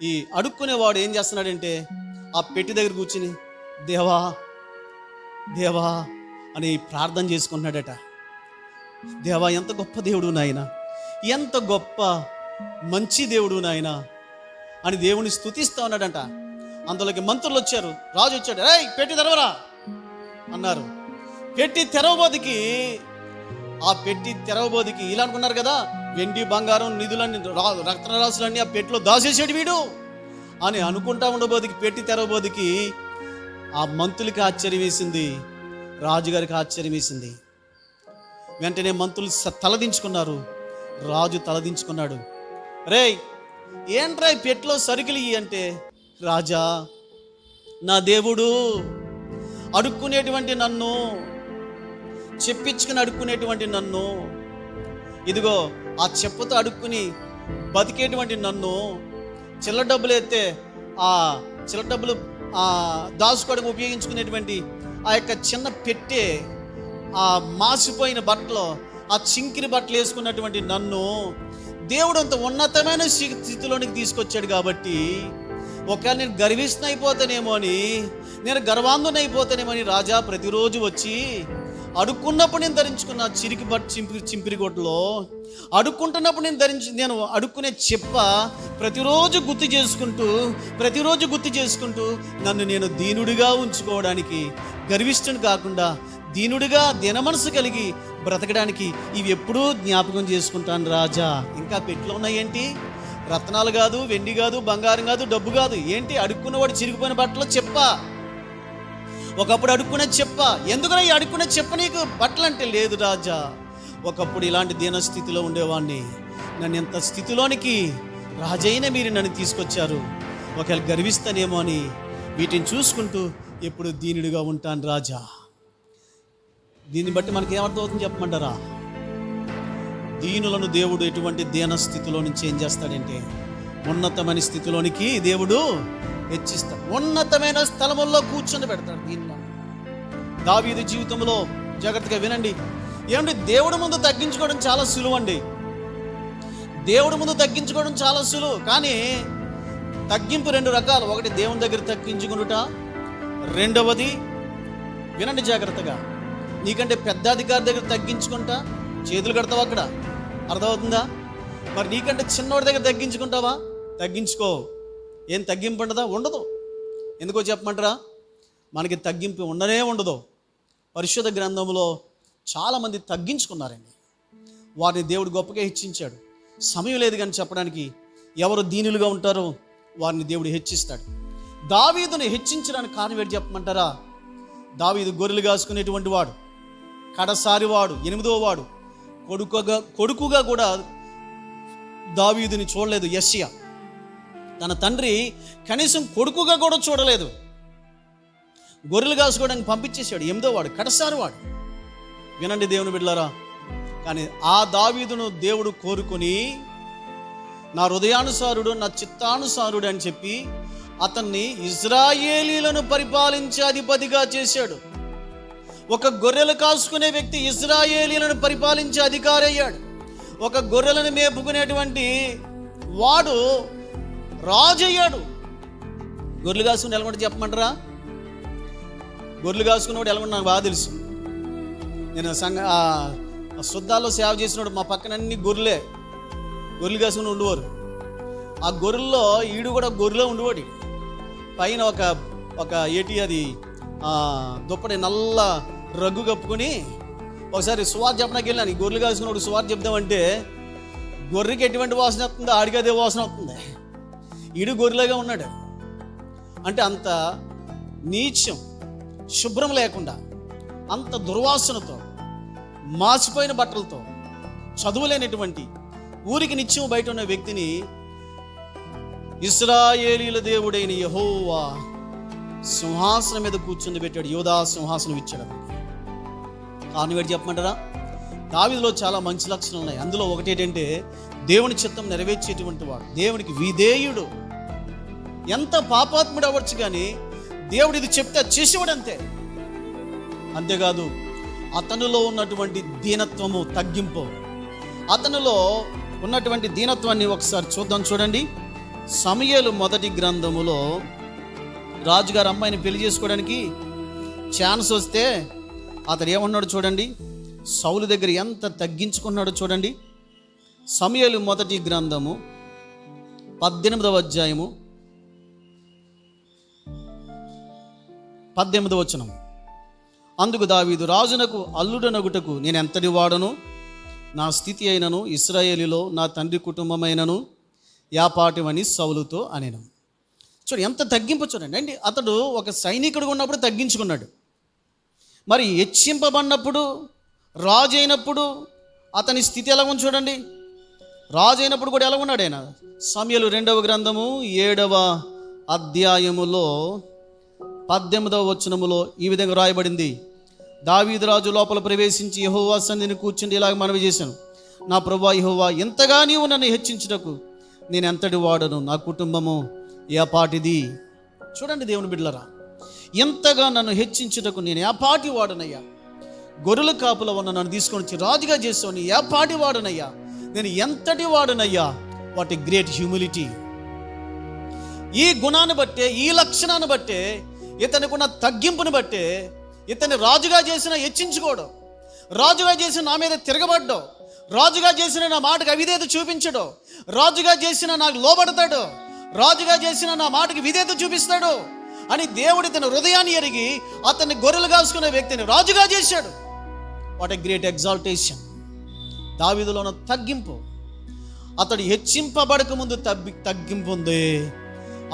ఈ అడుక్కునేవాడు ఏం చేస్తున్నాడంటే ఆ పెట్టి దగ్గర కూర్చుని దేవా దేవా అని ప్రార్థన చేసుకుంటున్నాడట. దేవా ఎంత గొప్ప దేవుడు నాయన, ఎంత గొప్ప మంచి దేవుడు నాయన అని దేవుని స్తుతిస్తా ఉన్నాడంట. అందులోకి మంత్రులు వచ్చారు, రాజు వచ్చాడు, ఏయ్ పెట్టి తెరవరా అన్నారు. పెట్టి తెరవబోదికి ఇలా అనుకున్నారు కదా, వెండి బంగారం నిధులన్నీ రత్నరాశులన్నీ ఆ పెట్టిలో దాచేసాడు వీడు అని అనుకుంటా ఉండబోదికి, పెట్టి తెరవబోదికి ఆ మంత్రులకి ఆశ్చర్యం వేసింది, రాజుగారికి ఆశ్చర్యం వేసింది. వెంటనే మంత్రులు తలదించుకున్నారు, రాజు తలదించుకున్నాడు. రేయ్ ఏంట్రా ఈ పెట్టిలో సరుకులు ఇయ్యి అంటే, రాజా నా దేవుడు అడుక్కునేటువంటి నన్ను, చెప్పించుకుని అడుక్కునేటువంటి నన్ను, ఇదిగో ఆ చెప్పుతో అడుక్కుని బతికేటువంటి నన్ను, చిల్లర డబ్బులు ఎత్తే ఆ చిల్లర డబ్బులు దాచుకోవడానికి ఉపయోగించుకునేటువంటి ఆ యొక్క చిన్న పెట్టే, ఆ మాసిపోయిన బట్టలు, ఆ చింకిరి బట్టలు వేసుకున్నటువంటి నన్ను దేవుడు అంత ఉన్నతమైన స్థితిలోనికి తీసుకొచ్చాడు. కాబట్టి ఒకవేళ నేను గర్విష్ఠనైపోతానేమో అని, నేను గర్వాంధునైపోతానేమో అని రాజా ప్రతిరోజు వచ్చి అడుక్కున్నప్పుడు నేను ధరించుకున్న చిరికి చింపిరి గుడ్డలో, అడుక్కుంటున్నప్పుడు నేను అడుక్కునే చెప్ప ప్రతిరోజు గుర్తు చేసుకుంటూ నన్ను నేను దీనుడిగా ఉంచుకోవడానికి, గర్విష్ఠుని కాకుండా దీనుడిగా దినమనసు కలిగి బ్రతకడానికి ఇవి ఎప్పుడూ జ్ఞాపకం చేసుకుంటాను రాజా. ఇంకా పెట్లో ఉన్నాయేంటి? రత్నాలు కాదు, వెండి కాదు, బంగారం కాదు, డబ్బు కాదు, ఏంటి? అడుక్కున్నవాడు చిరిగిపోయిన బట్టలు చెప్ప. ఒకప్పుడు అడుక్కునే చెప్ప. ఎందుకన్నా ఈ అడుక్కునే చెప్ప నీకు? బట్టలు అంటే లేదు రాజా. ఒకప్పుడు ఇలాంటి దీనస్థితిలో ఉండేవాడిని, నన్ను ఎంత స్థితిలోనికి రాజైన మీరు నన్ను తీసుకొచ్చారు. ఒకవేళ గర్విస్తానేమో అని వీటిని చూసుకుంటూ ఎప్పుడు దీనుడిగా ఉంటాను రాజా. దీన్ని బట్టి మనకి ఏమర్థమవుతుంది చెప్పమంటారా? దీనులను దేవుడు ఎటువంటి దీనస్థితిలో నుంచి ఏం చేస్తాడంటే ఉన్నతమైన స్థితిలోనికి దేవుడు హెచ్చిస్తాడు. ఉన్నతమైన స్థలముల్లో కూర్చొని పెడతాడు దీనిలో. దావీదు జీవితంలో జాగ్రత్తగా వినండి. ఏమంటే దేవుడి ముందు తగ్గించుకోవడం చాలా సులువు అండి. దేవుడి ముందు తగ్గించుకోవడం చాలా సులువు. కానీ తగ్గింపు రెండు రకాలు. ఒకటి దేవుని దగ్గర తగ్గించుకునుట, రెండవది వినండి జాగ్రత్తగా, నీకంటే పెద్ద అధికారి దగ్గర తగ్గించుకుంటా చేతులు కడతావా? అక్కడ అర్థమవుతుందా? మరి నీకంటే చిన్నోడి దగ్గర తగ్గించుకుంటావా? తగ్గించుకో. ఏం తగ్గింపు ఉండదా? ఉండదు. ఎందుకో చెప్పమంటారా? మనకి తగ్గింపు ఉండనే ఉండదు. పరిశుద్ధ గ్రంథంలో చాలామంది తగ్గించుకున్నారండి. వారిని దేవుడు గొప్పగా హెచ్చించాడు. సమయం లేదు కానీ చెప్పడానికి. ఎవరు దీనులుగా ఉంటారో వారిని దేవుడు హెచ్చిస్తాడు. దావీదుని హెచ్చించడానికి కారణం ఏంటి చెప్పమంటారా? దావీదు గొర్రెలు కాసుకునేటువంటి వాడు, కడసారి వాడు, 8వ వాడు. కొడుకుగా కూడా దావీదుని చూడలేదు యెషయా. తన తండ్రి కనీసం కొడుకుగా కూడా చూడలేదు. గొర్రెలు కాసుకోవడానికి పంపించేశాడు. 8వ వాడు, కడసారి వాడు. వినండి దేవుని బిడ్డలారా. కానీ ఆ దావీదును దేవుడు కోరుకొని నా హృదయానుసారుడు, నా చిత్తానుసారుడు అని చెప్పి అతన్ని ఇశ్రాయేలీలను పరిపాలించే అధిపతిగా చేశాడు. ఒక గొర్రెలు కాసుకునే వ్యక్తి ఇశ్రాయేలీలను పరిపాలించే అధికారి అయ్యాడు. ఒక గొర్రెలను మేపుకునేటువంటి వాడు రాజు అయ్యాడు. గొర్రెలు కాసుకుని ఎలాగొంటే చెప్పమంటారా? గొర్రెలు కాసుకునేవాడు ఎలాగొంటే నాకు బాగా తెలుసు. నేను శుద్ధాల్లో సేవ చేసినాడు. మా పక్కన అన్ని గొర్రెలు కాసుకుని ఉండేవారు. ఆ గొర్రెల్లో ఈడు కూడా గొర్రెలో ఉండేవాడు. పైన ఒక ఏటి అది దుప్పటి నల్ల రగ్గు కప్పుకొని ఒకసారి సువార్త చెప్పడానికి వెళ్ళాను. ఈ గొర్రెలు కాసుకున్నాడు సువార్త చెప్దామంటే గొర్రెకి ఎటువంటి వాసన వస్తుందో ఆడికి అదే వాసన వస్తుంది. ఈడు గొర్రెలాగా ఉన్నాడు. అంటే అంత నీచం, శుభ్రం లేకుండా, అంత దుర్వాసనతో, మాసిపోయిన బట్టలతో, చదువులేనటువంటి, ఊరికి నిత్యం బయట ఉన్న వ్యక్తిని ఇశ్రాయేలీల దేవుడైన యెహోవా సింహాసనం మీద కూర్చుని పెట్టాడు. యోధా సింహాసనం ఇచ్చాడు. కారణం ఏంటి చెప్పమంటారా? దావీదులో చాలా మంచి లక్షణాలు ఉన్నాయి. అందులో ఒకటి ఏంటంటే దేవుని చిత్తం నెరవేర్చేటువంటి వాడు, దేవునికి విధేయుడు. ఎంత పాపాత్ముడు అవ్వచ్చు కానీ దేవుడు ఇది చెప్తే చేసేవాడు అంతే. అంతేకాదు అతనిలో ఉన్నటువంటి దీనత్వము, తగ్గింపు, అతనిలో ఉన్నటువంటి దీనత్వాన్ని ఒకసారి చూడండి. సమూయేలు మొదటి గ్రంథములో రాజుగారు అమ్మాయిని పెళ్లి చేసుకోవడానికి ఛాన్స్ వస్తే అతడు ఏమన్నాడు చూడండి. సౌలు దగ్గర ఎంత తగ్గించుకున్నాడో చూడండి. సమూయేలు మొదటి గ్రంథము 18వ అధ్యాయము 18వ వచనం. అందుకు దావీదు, రాజునకు అల్లుడనగుటకు నేను ఎంతటి వాడను, నా స్థితి అయినను ఇశ్రాయేలులో నా తండ్రి కుటుంబమైనను యాపాటివని సౌలుతో అనెను. చూడండి ఎంత తగ్గింపు చూడండి అండి. అతడు ఒక సైనికుడు ఉన్నప్పుడు తగ్గించుకున్నాడు. మరి హెచ్చింపబడినప్పుడు, రాజు అయినప్పుడు అతని స్థితి ఎలా ఉంది చూడండి. రాజు అయినప్పుడు కూడా ఎలా ఉన్నాడు ఆయన? సమూయేలు 2వ గ్రంథము 7వ అధ్యాయములో 18వ వచనములో ఈ విధంగా రాయబడింది. దావీదు రాజు లోపల ప్రవేశించి యెహోవా సన్నిధిని కూర్చుండి ఇలాగ మనవి చేశాను, నా ప్రభువా యెహోవా, ఎంతగా నీవు నన్ను హెచ్చించుటకు నేను ఎంతటి వాడను, నా కుటుంబము ఏపాటిది. చూడండి దేవుని బిడ్డలారా, ఎంతగా నన్ను హెచ్చించుటకు నేను ఏపాటి వాడనయ్యా. గొర్రెల కాపుల ఉన్న నన్ను తీసుకొని వచ్చి రాజుగా చేసావు, ఏపాటి వాడనయ్యా, నేను ఎంతటి వాడనయ్యా. What a great humility. ఈ గుణాన్ని బట్టే, ఈ లక్షణాన్ని బట్టే, ఇతనికి ఉన్న తగ్గింపుని బట్టే ఇతన్ని రాజుగా చేసిన హెచ్చించుకోవడం. రాజుగా చేసిన నా మీద తిరగబడ్డావు, రాజుగా చేసిన నా మాటకు అవిధేయత చూపించడు, రాజుగా చేసిన నాకు లోబడతాడు, రాజుగా చేసిన నా మాటకి విధేయత చూపిస్తాడు అని దేవుడు తన హృదయాన్ని ఎరిగి అతన్ని గొర్రెలు కాసుకునే వ్యక్తిని రాజుగా చేశాడు. What a great exaltation. దావీదులో ఉన్న తగ్గింపు, అతడు హెచ్చింపబడక ముందు తగ్గింపు ఉంది.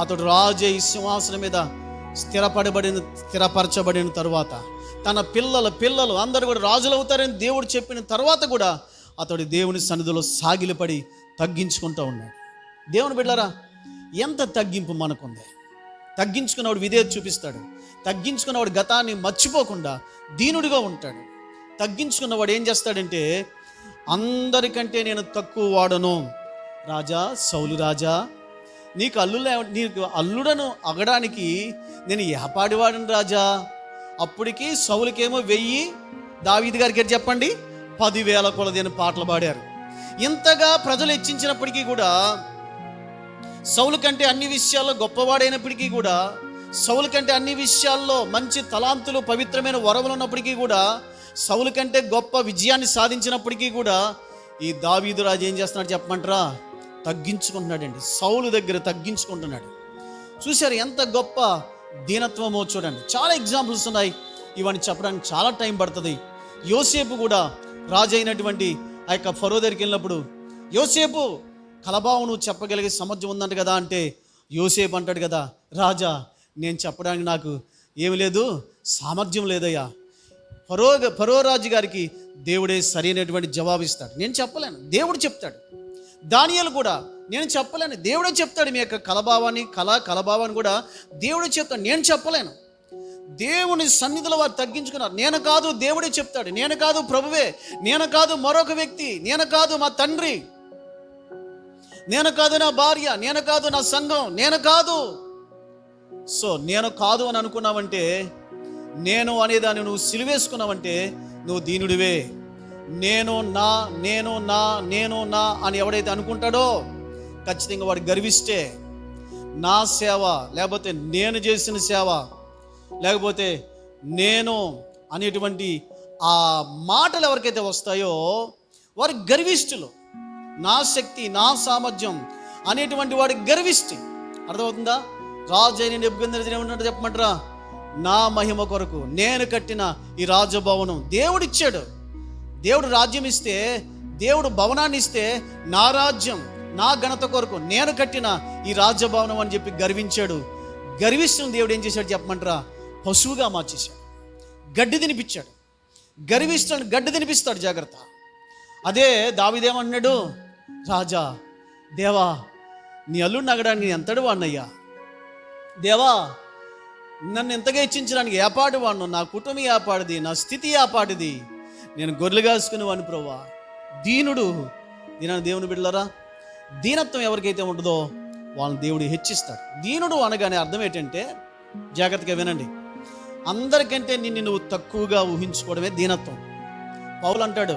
అతడు రాజు ఈ సింహాసనం మీద స్థిరపరచబడిన తరువాత తన పిల్లలు అందరూ కూడా రాజులు అవుతారని దేవుడు చెప్పిన తర్వాత కూడా అతడు దేవుని సన్నిధిలో సాగిలపడి తగ్గించుకుంటూ ఉన్నాడు. దేవుని బిడ్డలారా, ఎంత తగ్గింపు మనకుంది. తగ్గించుకున్నవాడు విధేయత చూపిస్తాడు. తగ్గించుకున్నవాడు గతాన్ని మర్చిపోకుండా దీనుడిగా ఉంటాడు. తగ్గించుకున్నవాడు ఏం చేస్తాడంటే, అందరికంటే నేను తక్కువ వాడను. రాజా, సౌలు రాజా, నీకు అల్లుడను అగడానికి నేను ఏపాడివాడను రాజా. అప్పటికి సౌలుకేమో 1000, దావీదు గారికి చెప్పండి 10,000 కొలదైన పాటలు పాడారు. ఇంతగా ప్రజలు హెచ్చించినప్పటికీ కూడా, సౌలు కంటే అన్ని విషయాల్లో గొప్పవాడైనప్పటికీ కూడా, సౌలు కంటే అన్ని విషయాల్లో మంచి తలాంతులు పవిత్రమైన వరములు ఉన్నప్పటికీ కూడా, సౌలు కంటే గొప్ప విజయాన్ని సాధించినప్పటికీ కూడా ఈ దావీదు రాజు ఏం చేస్తున్నాడు చెప్పమంటారా? తగ్గించుకుంటున్నాడండి. సౌలు దగ్గర తగ్గించుకుంటున్నాడు. చూశారు ఎంత గొప్ప దీనత్వమో చూడండి. చాలా ఎగ్జాంపుల్స్ ఉన్నాయి, ఇవన్నీ చెప్పడానికి చాలా టైం పడుతుంది. యోసేపు కూడా రాజు అయినటువంటి ఆ యొక్క ఫరో దగ్గరికి వెళ్ళినప్పుడు, యోసేపు కలబావు నువ్వు చెప్పగలిగే సామర్థ్యం ఉందంట కదా అంటే, యోసేపు అంటాడు కదా, రాజా నేను చెప్పడానికి నాకు ఏమి లేదు, సామర్థ్యం లేదయ్యా. ఫరో రాజు గారికి దేవుడే సరైనటువంటి జవాబు ఇస్తాడు. నేను చెప్పలేను, దేవుడు చెప్తాడు. దానియేలు కూడా నేను చెప్పలేను, దేవుడే చెప్తాడు. మీ యొక్క కలభావాన్ని కూడా దేవుడే చెప్తాడు, నేను చెప్పలేను. దేవుని సన్నిధిలో వారు తగ్గించుకున్నారు. నేను కాదు, దేవుడే చెప్తాడు. నేను కాదు ప్రభువే, నేను కాదు మరొక వ్యక్తి, నేను కాదు మా తండ్రి, నేను కాదు నా భార్య, నేను కాదు నా సంఘం, నేను కాదు. సో నేను కాదు అని అనుకున్నావంటే, నేను అనేదాన్ని నువ్వు సిలువేసుకున్నావంటే నువ్వు దీనుడివే. నేను నా అని ఎవడైతే అనుకుంటాడో ఖచ్చితంగా వాడు గర్విస్తే. నా సేవ, లేకపోతే నేను చేసిన సేవ, లేకపోతే నేను అనేటువంటి ఆ మాటలు ఎవరికైతే వస్తాయో వారు గర్విష్ఠులు. నా శక్తి, నా సామర్థ్యం అనేటువంటి వాడు గర్విష్ఠి. అర్థమవుతుందా? రాజు అయిన నెబుకద్నెజరు ఏమంటాడు చెప్పమంటారా? నా మహిమ కొరకు నేను కట్టిన ఈ రాజభవనం దేవుడిచ్చాడు. దేవుడు రాజ్యం ఇస్తే, దేవుడు భవనాన్ని ఇస్తే, నా రాజ్యం, నా ఘనత కొరకు నేను కట్టిన ఈ రాజభవనం అని చెప్పి గర్వించాడు. గర్విస్తున్న దేవుడు ఏం చేశాడు చెప్పమంటారా? పశువుగా మార్చేశాడు, గడ్డి తినిపించాడు. గర్విష్ఠులను గడ్డి తినిపిస్తాడు, జాగ్రత్త. అదే దావీదేమన్నాడు? రాజా, దేవా నీ అల్లుడు నగడానికి ఎంతటి వాడినయ్యా, దేవా నన్ను ఎంతగా హెచ్చించడానికి ఏపాటి వాడిను, నా కుటుంబం ఏపాటిది, నా స్థితి ఏపాటిది, నేను గొర్రెలు కాసుకుని వాడిని ప్రభువా. దీనుడు. దేవుని బిడ్డలారా, దీనత్వం ఎవరికైతే ఉంటుందో వాళ్ళని దేవుడు హెచ్చిస్తాడు. దీనుడు అనగానే అర్థం ఏంటంటే, జాగ్రత్తగా వినండి, అందరికంటే నిన్ను నువ్వు తక్కువగా ఊహించుకోవడమే దీనత్వం. పౌలు అంటాడు,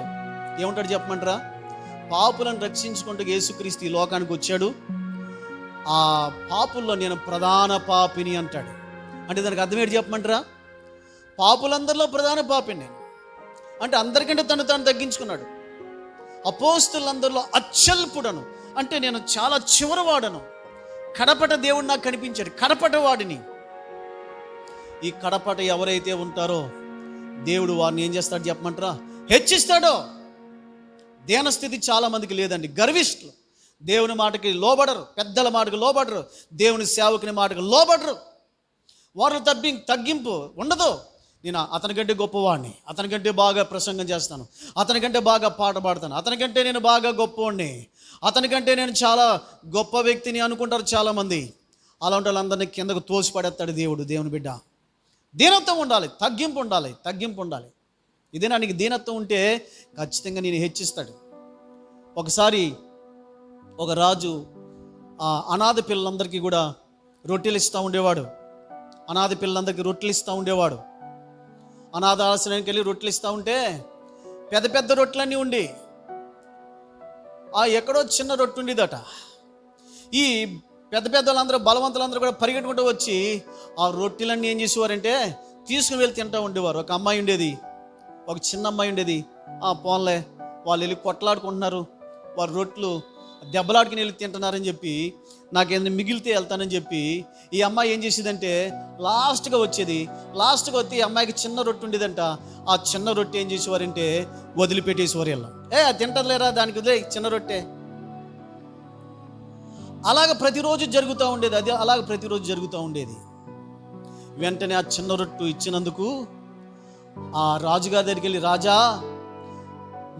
ఏమంటాడు చెప్పమంటారా? పాపులను రక్షించుకుంటూ యేసుక్రీస్తు ఈ లోకానికి వచ్చాడు, ఆ పాపుల్లో నేను ప్రధాన పాపిని అంటాడు. అంటే దానికి అర్థం ఏంటి చెప్పమంటారా? పాపులందరిలో ప్రధాన పాపిని నేను అంటే, అందరికంటే తాను తగ్గించుకున్నాడు. అపోస్తులందరిలో అత్యల్పుడను అంటే నేను చాలా చివరివాడను. కడపట దేవుడు నాకు కనిపించాడు, కడపట వాడిని. ఈ కడపట ఎవరైతే ఉంటారో దేవుడు వారిని ఏం చేస్తాడు చెప్పమంటారా? హెచ్చిస్తాడో. దేనస్థితి చాలా మందికి లేదండి. గర్విష్ఠులు, దేవుని మాటకి లోబడరు, పెద్దల మాటకు లోబడరు, దేవుని సేవకుని మాటకు లోబడరు. వారు తగ్గింపు ఉండదు. నేను అతనికంటే గొప్పవాడిని, అతనికంటే బాగా ప్రసంగం చేస్తాను, అతనికంటే బాగా పాట పాడతాను, అతనికంటే నేను బాగా గొప్పవాడిని, అతనికంటే నేను చాలా గొప్ప వ్యక్తిని అనుకుంటారు చాలామంది. అలాంటి వాళ్ళందరినీ కిందకు తోసిపడేస్తాడు దేవుడు. దేవుని బిడ్డ, దీనత్వం ఉండాలి, తగ్గింపు ఉండాలి. ఇదే నీకు దీనత్వం ఉంటే ఖచ్చితంగా నేను హెచ్చిస్తాడు. ఒకసారి ఒక రాజు అనాథ పిల్లలందరికీ కూడా రొట్టెలు ఇస్తూ ఉండేవాడు. అనాథ పిల్లలందరికీ రొట్టెలు ఇస్తూ ఉండేవాడు. అనాథ ఆశ్రయానికి వెళ్ళి రొట్టెలు ఇస్తూ ఉంటే పెద్ద పెద్ద రొట్టెలన్నీ ఉండి ఎక్కడో చిన్న రొట్టె ఉండేదట. ఈ పెద్ద వాళ్ళందరూ, బలవంతులందరూ కూడా పరిగెట్టుకుంటూ వచ్చి ఆ రొట్టెలన్నీ ఏం చేసేవారంటే తీసుకుని వెళ్ళి తింటూ ఉండేవారు. ఒక అమ్మాయి ఉండేది, ఒక చిన్న అమ్మాయి ఉండేది. పోన్లే వాళ్ళు వెళ్ళి కొట్లాడుకుంటున్నారు, వారు రొట్లు దెబ్బలాడుకుని వెళ్ళి తింటున్నారని చెప్పి నాకేదైనా మిగిలితే వెళ్తానని చెప్పి ఈ అమ్మాయి ఏం చేసేదంటే లాస్ట్గా వచ్చేది. లాస్ట్గా వస్తే ఈ అమ్మాయికి చిన్న రొట్టె ఉండేదంట. ఆ చిన్న రొట్టె ఏం చేసేవారంటే వదిలిపెట్టేసేవారు. వెళ్ళాం అది తింటలేరా, దానికి వదిలే చిన్న రొట్టె. అలాగ ప్రతిరోజు జరుగుతూ ఉండేది. అది అలాగ ప్రతిరోజు జరుగుతూ ఉండేది. వెంటనే ఆ చిన్న రొట్టె ఇచ్చినందుకు ఆ రాజుగారి దగ్గరికి వెళ్ళి, రాజా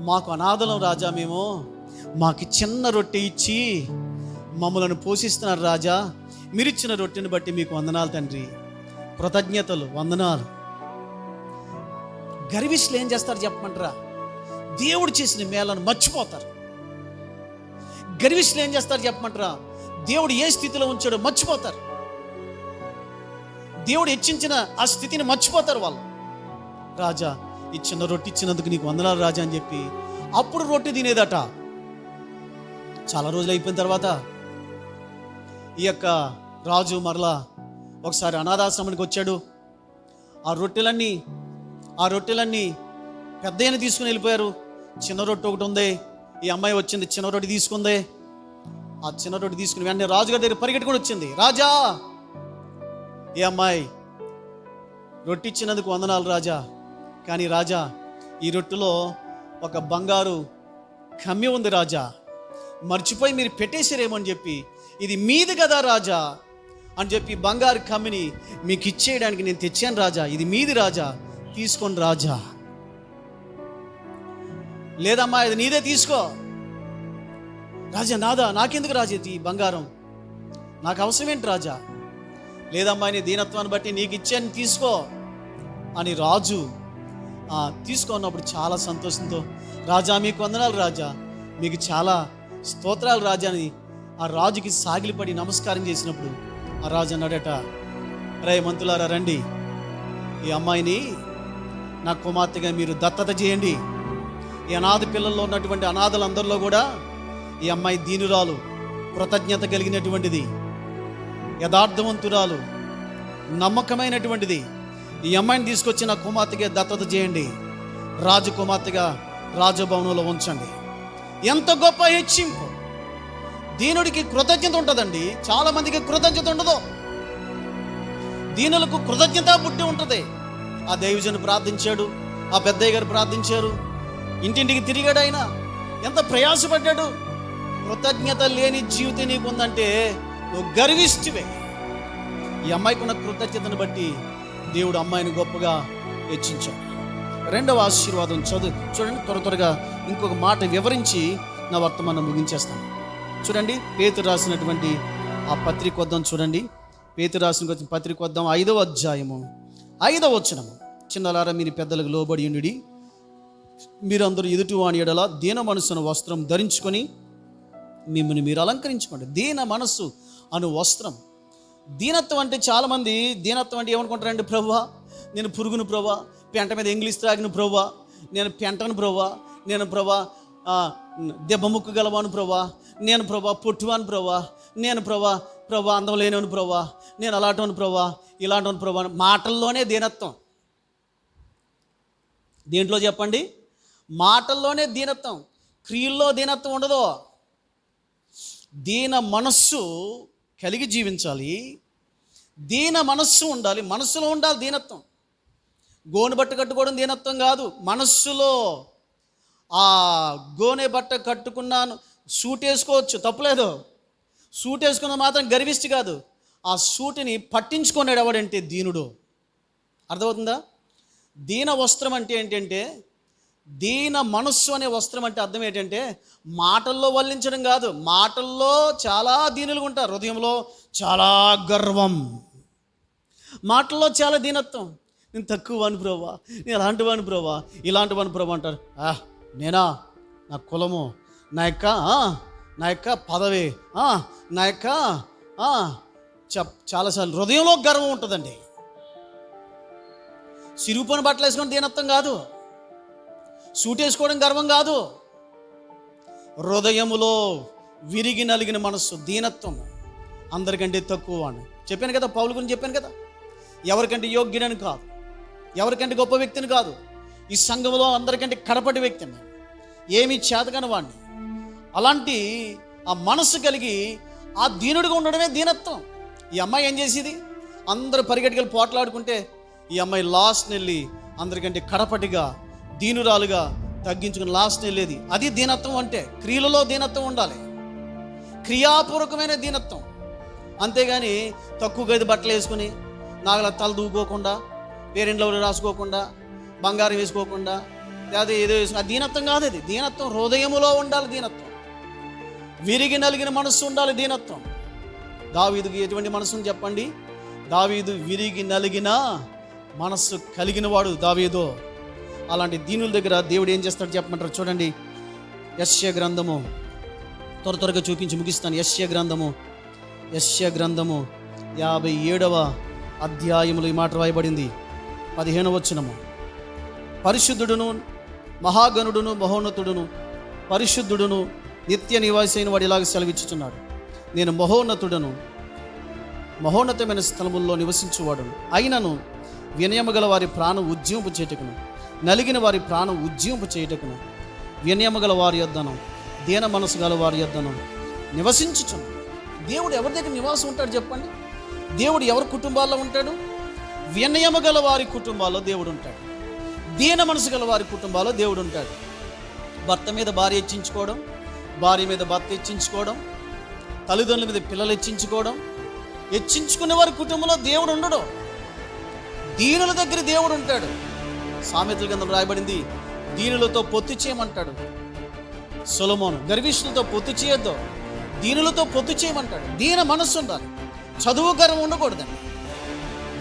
మాకు అనాథలం రాజా, మేము మాకు చిన్న రొట్టె ఇచ్చి మమ్మలను పోషిస్తున్నారు రాజా, మీరు ఇచ్చిన రొట్టెని బట్టి మీకు వందనాలు తండ్రి, కృతజ్ఞతలు, వందనాలు. గర్విష్ఠులు ఏం చేస్తారు చెప్పమంటారా? దేవుడు చేసిన మేలను మర్చిపోతారు. గర్విష్ఠులు ఏం చేస్తారు చెప్పమంటారా? దేవుడు ఏ స్థితిలో ఉంచాడో మర్చిపోతారు. దేవుడు హెచ్చించిన ఆ స్థితిని మర్చిపోతారు వాళ్ళు. రాజా ఈ చిన్న రొట్టె ఇచ్చినందుకు నీకు వందనాలు రాజా అని చెప్పి అప్పుడు రొట్టె తినేదట. చాలా రోజులు అయిపోయిన తర్వాత ఈ యొక్క రాజు మరలా ఒకసారి అనాథాశ్రమానికి వచ్చాడు. ఆ రొట్టెలన్నీ పెద్దయ్యని తీసుకుని వెళ్ళిపోయారు. చిన్న రొట్టె ఒకటి ఉంది. ఈ అమ్మాయి వచ్చింది, చిన్న రొట్టె తీసుకుంది. ఆ చిన్న రొట్టె తీసుకుని వెంటనే రాజుగారి దగ్గర పరిగెట్టుకుని వచ్చింది. రాజా ఈ అమ్మాయి రొట్టె ఇచ్చినందుకు వందనాలు రాజా, కానీ రాజా ఈ రొట్టెలో ఒక బంగారు కమ్మి ఉంది రాజా, మర్చిపోయి మీరు పెట్టేశారేమో అని చెప్పి, ఇది మీది కదా రాజా అని చెప్పి బంగారు కమ్మిని మీకు ఇచ్చేయడానికి నేను తెచ్చాను రాజా, ఇది మీది రాజా, తీసుకోండి రాజా. లేదమ్మా ఇది నీదే తీసుకో. రాజా నాదా, నాకెందుకు రాజా ఈ బంగారం, నాకు అవసరం ఏంటి రాజా. లేదమ్మా నీ దీనత్వాన్ని బట్టి నీకు ఇచ్చాను తీసుకో అని రాజు తీసుకున్నప్పుడు చాలా సంతోషంతో, రాజా మీకు వందనాలు రాజా, మీకు చాలా స్తోత్రాలు రాజా అని ఆ రాజుకి సాగిలిపడి నమస్కారం చేసినప్పుడు ఆ రాజు అన్నాడట, రే మంత్రులారా రండి, ఈ అమ్మాయిని నా కుమార్తెగా మీరు దత్తత చేయండి. ఈ అనాథ పిల్లల్లో ఉన్నటువంటి అనాథలందరిలో కూడా ఈ అమ్మాయి దీనురాలు, కృతజ్ఞత కలిగినటువంటిది, యథార్థవంతురాలు, నమ్మకమైనటువంటిది. ఈ అమ్మాయిని తీసుకొచ్చి నా కుమార్తెగా దత్తత చేయండి, రాజకుమార్తెగా రాజభవనంలో ఉంచండి. ఎంత గొప్ప హెచ్చింపు! దీనుడికి కృతజ్ఞత ఉంటుందండి, చాలా మందికి కృతజ్ఞత ఉండదు. దీనులకు కృతజ్ఞత బుద్ధి ఉంటుంది. ఆ దైవజను ప్రార్థించాడు, ఆ పెద్దయ్య గారు ప్రార్థించారు, ఇంటింటికి తిరిగాడు, ఆయన ఎంత ప్రయాసపడ్డాడు. కృతజ్ఞత లేని జీవితం నీకు ఉందంటే నువ్వు గర్విష్టివే. ఈ అమ్మాయికి ఉన్న కృతజ్ఞతను బట్టి దేవుడు అమ్మాయిని గొప్పగా హెచ్చించాడు. రెండవ ఆశీర్వాదం చూడండి, త్వరగా ఇంకొక మాట వివరించి నా వర్తమానం ముగించేస్తాను. చూడండి, పేతురు రాసినటువంటి ఆ పత్రిక వద్దాం. చూడండి, పేతురు రాసిన పత్రిక వద్దాం, 5వ అధ్యాయము 5వ వచనము. చిన్నలారా మీరు పెద్దలకు లోబడి ఉండి, మీరందరూ ఎదుటివాని ఎడల దీన మనస్సును వస్త్రం ధరించుకొని మిమ్మల్ని మీరు అలంకరించుకోండి. దీన మనస్సు అను వస్త్రం. దీనత్వం అంటే చాలామంది దీనత్వం అంటే ఏమనుకుంటారండి, ప్రభువా నేను పురుగును ప్రభువా, పెంట మీద ఇంగ్లీష్ త్రాగిన ప్రభువా, నేను పెంటను ప్రభువా, నేను ప్రభువా దెబ్బ ముక్కు గలవాను ప్రభువా, నేను ప్రభువా పొట్టువాను ప్రభువా, నేను ప్రభువా అందం లేనివను ప్రభువా, నేను అలాంటివను ప్రభువా, ఇలాంటివను ప్రభువా. మాటల్లోనే దీనత్వం. దేంట్లో చెప్పండి? మాటల్లోనే దీనత్వం, క్రియల్లో దీనత్వం ఉండదు. దీన మనస్సు కలిగి జీవించాలి, దీన మనస్సు ఉండాలి, మనస్సులో ఉండాలి దీనత్వం. గోనె బట్ట కట్టుకోవడం దీనత్వం కాదు. మనస్సులో ఆ గోనె బట్ట కట్టుకున్నాను, సూట్ వేసుకోవచ్చు, తప్పులేదు. సూట్ వేసుకున్న మాత్రం గర్విష్టి కాదు. ఆ సూటిని పట్టించుకున్నాడు ఎవడంటే దీనుడు. అర్థమవుతుందా? దీన వస్త్రం అంటే ఏంటంటే, దీన మనస్సు అనే వస్త్రం అంటే అర్థం ఏంటంటే మాటల్లో వల్లించడం కాదు. మాటల్లో చాలా దీనులుగా ఉంటారు, హృదయంలో చాలా గర్వం, మాటల్లో చాలా దీనత్వం. నేను తక్కువ వాని ప్రభా, నేను అలాంటి వాని ప్రభా, ఇలాంటి వాని ప్రభా అంటారు. నేనా, నా కులము, నా యొక్క పదవి, నా యొక్క చాలాసార్లు హృదయంలో గర్వం ఉంటుందండి. సిరుగుపని బట్టలు వేసుకోవడం దీనత్వం కాదు, సూట్ వేసుకోవడం గర్వం కాదు. హృదయములో విరిగి నలిగిన మనస్సు దీనత్వం. అందరికంటే తక్కువ అని చెప్పాను కదా, పౌలు గురించి చెప్పాను కదా. ఎవరికంటే యోగ్యుడని కాదు, ఎవరికంటే గొప్ప వ్యక్తిని కాదు, ఈ సంఘంలో అందరికంటే కడపటి వ్యక్తిని, ఏమీ చేతకాని వాడిని. అలాంటి ఆ మనసు కలిగి ఆ దీనుడిగా ఉండడమే దీనత్వం. ఈ అమ్మాయి ఏం చేసేది? అందరూ పరిగెట్టుకెళ్ళి పోట్లాడుకుంటే ఈ అమ్మాయి లాస్ట్ వెళ్ళి అందరికంటే కడపటిగా దీనురాలుగా తగ్గించుకుని లాస్ట్ వెళ్ళేది. అది దీనత్వం అంటే. క్రియలలో దీనత్వం ఉండాలి, క్రియాపూర్వకమైన దీనత్వం. అంతేగాని తక్కువ గది బట్టలు వేసుకుని నాగల తల దూకోకుండా, పేరెంట్లో రాసుకోకుండా, బంగారం వేసుకోకుండా, లేదా ఏదో వేసుకో, అది దీనత్వం కాదు. అది దీనత్వం హృదయములో ఉండాలి. దీనత్వం విరిగి నలిగిన మనస్సు ఉండాలి. దీనత్వం. దావీదుకి ఎటువంటి మనస్సుని చెప్పండి? దావీదు విరిగి నలిగిన మనస్సు కలిగిన వాడు దావీదు. అలాంటి దీనుల దగ్గర దేవుడు ఏం చేస్తాడు చెప్పమంటారు? చూడండి, యెషయా గ్రంథము, త్వరగా చూపించి ముగిస్తాను. యెషయా గ్రంథము 57వ అధ్యాయములో ఈ మాట రాయబడింది. 15వ వచనము. పరిశుద్ధుడును మహాగణుడును మహోన్నతుడును పరిశుద్ధుడును నిత్య నివాసి అయిన వాడు ఇలాగ సెలవిచ్చుచున్నాడు, నేను మహోన్నతమైన స్థలముల్లో నివసించువాడును, అయినను వినయము గల వారి ప్రాణం ఉజ్జీంపు చేయుటకును, నలిగిన వారి ప్రాణం ఉజ్జీంపు చేయుటకును, వినయము గల వారి యొద్దను, దీన మనసు గల వారి యొద్దను నివసించుచున్నాడు. దేవుడు ఎవరి దగ్గర నివాసం ఉంటాడు చెప్పండి? దేవుడు ఎవరి కుటుంబాల్లో ఉంటాడు? వినయము గల వారి కుటుంబాల్లో దేవుడు ఉంటాడు. దీన మనసు గల వారి కుటుంబాల్లో దేవుడు ఉంటాడు. భర్త మీద భార్య హెచ్చించుకోవడం, భార్య మీద భర్త హెచ్చించుకోవడం, తల్లిదండ్రుల మీద పిల్లలు హెచ్చించుకునే వారి కుటుంబంలో దేవుడు ఉండడు. దీనుల దగ్గర దేవుడు ఉంటాడు. సామెతల గ్రంథం రాయబడింది, దీనులతో పొత్తు చేయమంటాడు సొలొమోను. గర్విష్ఠులతో పొత్తు చేయొద్దు, దీనులతో పొత్తు చేయమంటాడు. దీన మనస్సు ఉండాలి, చదువు గర్వం ఉండకూడదండి.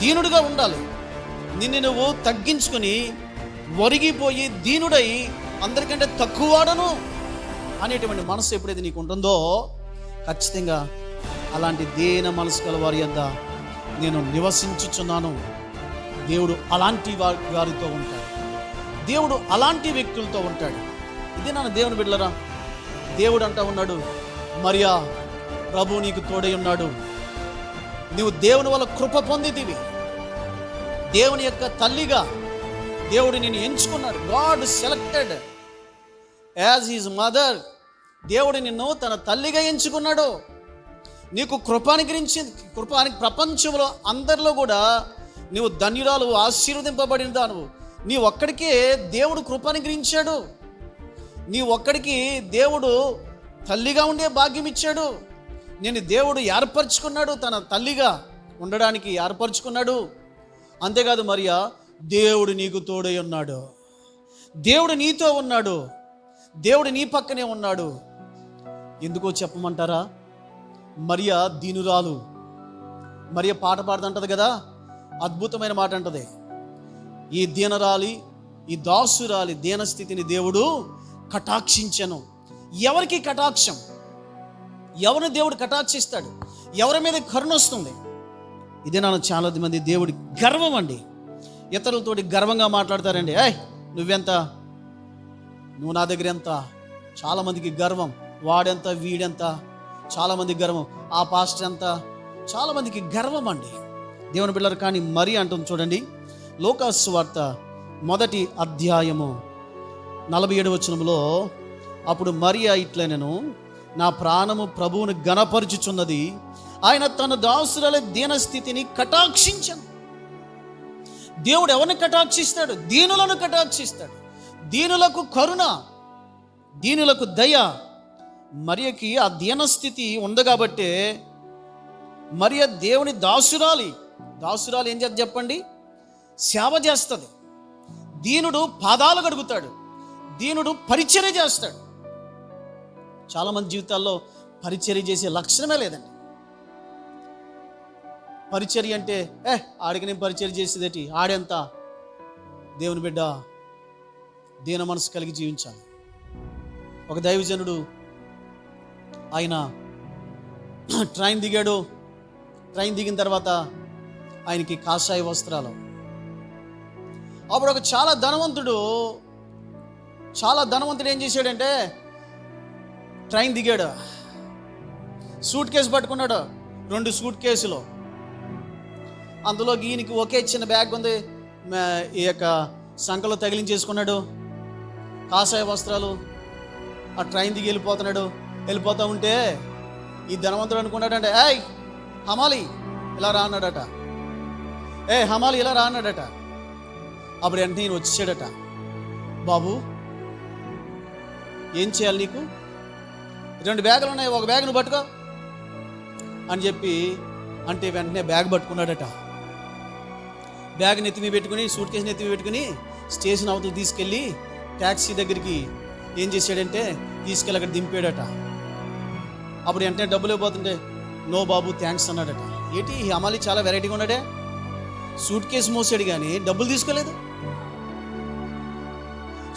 దీనుడిగా ఉండాలి. నిన్ను నువ్వు తగ్గించుకొని ఒరిగిపోయి దీనుడై అందరికంటే తక్కువవాడను అనేటువంటి మనసు ఎప్పుడైతే నీకు ఉంటుందో ఖచ్చితంగా అలాంటి దీన మనసు గల వారి యొద్ద నేను నివసించుచున్నాను. దేవుడు అలాంటి వారితో ఉంటాడు. దేవుడు అలాంటి వ్యక్తులతో ఉంటాడు. ఇది నా దేవుని బిడ్డలరా, దేవుడు అంటా ఉన్నాడు, మరియా ప్రభు నీకు తోడై ఉన్నాడు, నువ్వు దేవుని వల్ల కృప పొందితివి, దేవుని యొక్క తల్లిగా దేవుడు నిన్ను ఎంచుకున్నాడు. God selected as his mother. దేవుడు నిన్ను తన తల్లిగా ఎంచుకున్నాడు. నీకు కృపానికి ప్రపంచంలో అందరిలో కూడా నువ్వు ధన్యురాలు, ఆశీర్వదింపబడిన దానివు. నీ ఒక్కడికే దేవుడు కృపానుగ్రహించాడు. నీ ఒక్కడికి దేవుడు తల్లిగా ఉండే భాగ్యం ఇచ్చాడు. నేను దేవుడు ఏర్పరచుకున్నాడు, తన తల్లిగా ఉండడానికి ఏర్పరచుకున్నాడు. అంతేకాదు మరియా, దేవుడు నీకు తోడై ఉన్నాడు, దేవుడు నీతో ఉన్నాడు, దేవుడు నీ పక్కనే ఉన్నాడు. ఎందుకో చెప్పమంటారా? మరియా దీనురాలు. మరియా పాట పాడుతుంటది కదా, అద్భుతమైన మాట అంటది, ఈ దీనరాలి, ఈ దాసురాలి దీనస్థితిని దేవుడు కటాక్షించెను. ఎవరికి కటాక్షం? ఎవరిని దేవుడు కటాక్షిస్తాడు? ఎవరి మీద కరుణ వస్తుంది? ఇదే నా చాలా మంది దేవుడి గర్వం అండి. ఇతరులతోటి గర్వంగా మాట్లాడతారండి. నువ్వెంత, నువ్వు నా దగ్గర ఎంత? చాలామందికి గర్వం. వాడెంత, వీడెంత, చాలామందికి గర్వం. ఆ పాస్టర్ ఎంత, చాలామందికి గర్వం అండి దేవుని బిడ్డలు. కానీ మరి అంటుంది చూడండి, లూకాసు సువార్త 1వ అధ్యాయము 47వ వచనంలో, అప్పుడు మరియా ఇట్లనెను, నా ప్రాణము ప్రభువును ఘనపరుచుచున్నది, ఆయన తన దాసురాలి దీనస్థితిని కటాక్షించను. దేవుడు ఎవరిని కటాక్షిస్తాడు? దీనులను కటాక్షిస్తాడు. దీనులకు కరుణ, దీనులకు దయ. మరియకి ఆ దీనస్థితి ఉంది కాబట్టే మరియ దేవుని దాసురాలి. దాసురాలు ఏం చేస్తుంది చెప్పండి? సేవ చేస్తుంది. దీనుడు పాదాలు కడుగుతాడు, దీనుడు పరిచర్య చేస్తాడు. చాలామంది జీవితాల్లో పరిచర్య చేసే లక్షణమే లేదండి. పరిచర్య అంటే ఆడికి నేను పరిచర్య చేసేదేటి, ఆడెంత? దేవుని బిడ్డ దీన మనసు కలిగి జీవించాలి. ఒక దైవజనుడు, ఆయన ట్రైన్ దిగాడు. ట్రైన్ దిగిన తర్వాత ఆయనకి కాషాయ వస్త్రాలు. అప్పుడు ఒక చాలా ధనవంతుడు ఏం చేశాడంటే, ట్రైన్ దిగాడు, సూట్ కేసు పట్టుకున్నాడు, 2 సూట్ కేసులు. అందులో ఈయనకి ఒకే చిన్న బ్యాగ్ ఉంది, ఈ యొక్క సంకలో తగిలించేసుకున్నాడు, కాషాయ వస్త్రాలు, ఆ ట్రైన్ దిగి వెళ్ళిపోతూ ఉంటే ఈ ధనవంతుడు అనుకున్నాడంటే, ఏయ్ హమాలి ఇలా రా అన్నాడట. హమాలి ఇలా రా అన్నాడట. అప్పుడు వెంటనే నేను వచ్చాడట, బాబు ఏం చేయాలి నీకు, 2 బ్యాగులు ఉన్నాయి, ఒక బ్యాగ్ నువ్వు పట్టుకో అని చెప్పి అంటే వెంటనే బ్యాగ్ పట్టుకున్నాడట. బ్యాగ్ నెత్తిమీ పెట్టుకుని, సూట్ కేసు నెత్తిమీ పెట్టుకుని స్టేషన్ అవతల తీసుకెళ్ళి ట్యాక్సీ దగ్గరికి ఏం చేశాడంటే తీసుకెళ్ళి అక్కడ దింపాడట. అప్పుడు వెంటనే డబ్బులు ఇవ్వబోతుంటే, నో బాబు థ్యాంక్స్ అన్నాడట. ఏంటి ఈ హమాలి చాలా వెరైటీగా ఉన్నాడే, సూట్ కేసు మోసాడు కానీ డబ్బులు తీసుకోలేదు,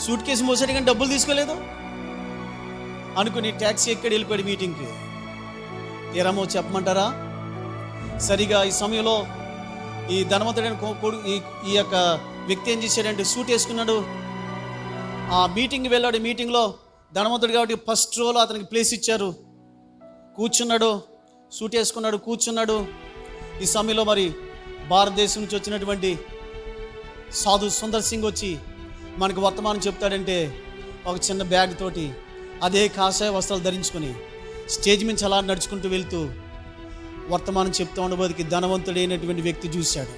సూట్ కేసు మోసాడు కానీ డబ్బులు తీసుకోలేదు అనుకుని ట్యాక్సీ ఎక్కడ వెళ్ళిపోయాడు మీటింగ్కి. తీరమో చెప్పమంటారా, సరిగా ఈ సమయంలో ఈ ధనవంతుడైన ఈ యొక్క వ్యక్తి ఏం చేశాడంటే సూట్ వేసుకున్నాడు, ఆ మీటింగ్కి వెళ్ళాడు. మీటింగ్లో ధనవంతుడు కాబట్టి ఫస్ట్ రోలో అతనికి ప్లేస్ ఇచ్చారు, కూర్చున్నాడు, సూట్ వేసుకున్నాడు, కూర్చున్నాడు. ఈ సమయంలో మరి భారతదేశం నుంచి వచ్చినటువంటి సాధు సుందర్ సింగ్ వచ్చి మనకు వర్తమానం చెప్తాడంటే ఒక చిన్న బ్యాగ్ తోటి అదే కాషాయ వస్త్రాలు ధరించుకొని స్టేజ్ నుంచి అలా నడుచుకుంటూ వెళ్తూ వర్తమానం చెప్తూ ఉండబోదికి ధనవంతుడైనటువంటి వ్యక్తి చూశాడు.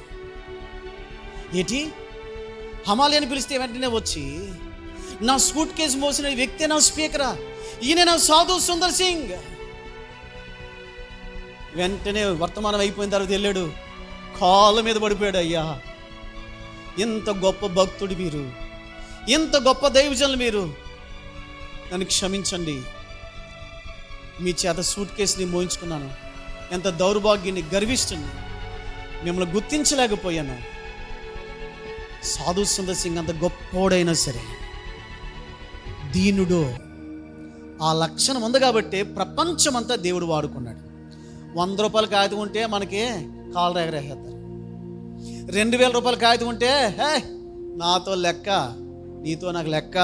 ఏంటి హమాలి అని పిలిస్తే వెంటనే వచ్చి, నా సూట్ కేసు మోసిన వ్యక్తి నా స్పీకరా, ఈయన నా సాధు సుందర్ సింగ్. వెంటనే వర్తమానం అయిపోయిన తర్వాత వెళ్ళాడు, కాళ్ళ మీద పడిపోయాడు. అయ్యా ఎంత గొప్ప భక్తుడు మీరు, ఎంత గొప్ప దైవజనులు మీరు, నన్ను క్షమించండి, మీ చేత సూట్ కేసుని మోయించుకున్నాను, ఎంత దౌర్భాగ్యాన్ని, గర్విష్ఠుని, మిమ్మల్ని గుర్తించలేకపోయాను. సాధు సుందర్ సింగ్ అంత గొప్పోడైనా సరే దీనుడు, ఆ లక్షణం ఉంది కాబట్టి ప్రపంచమంతా దేవుడు వాడుకున్నాడు. 100 రూపాయల కాగితం ఉంటే మనకి కాలు ఎగరేస్తారు, 2000 రూపాయల కాగితం ఉంటే నాతో లెక్క, నీతో నాకు లెక్క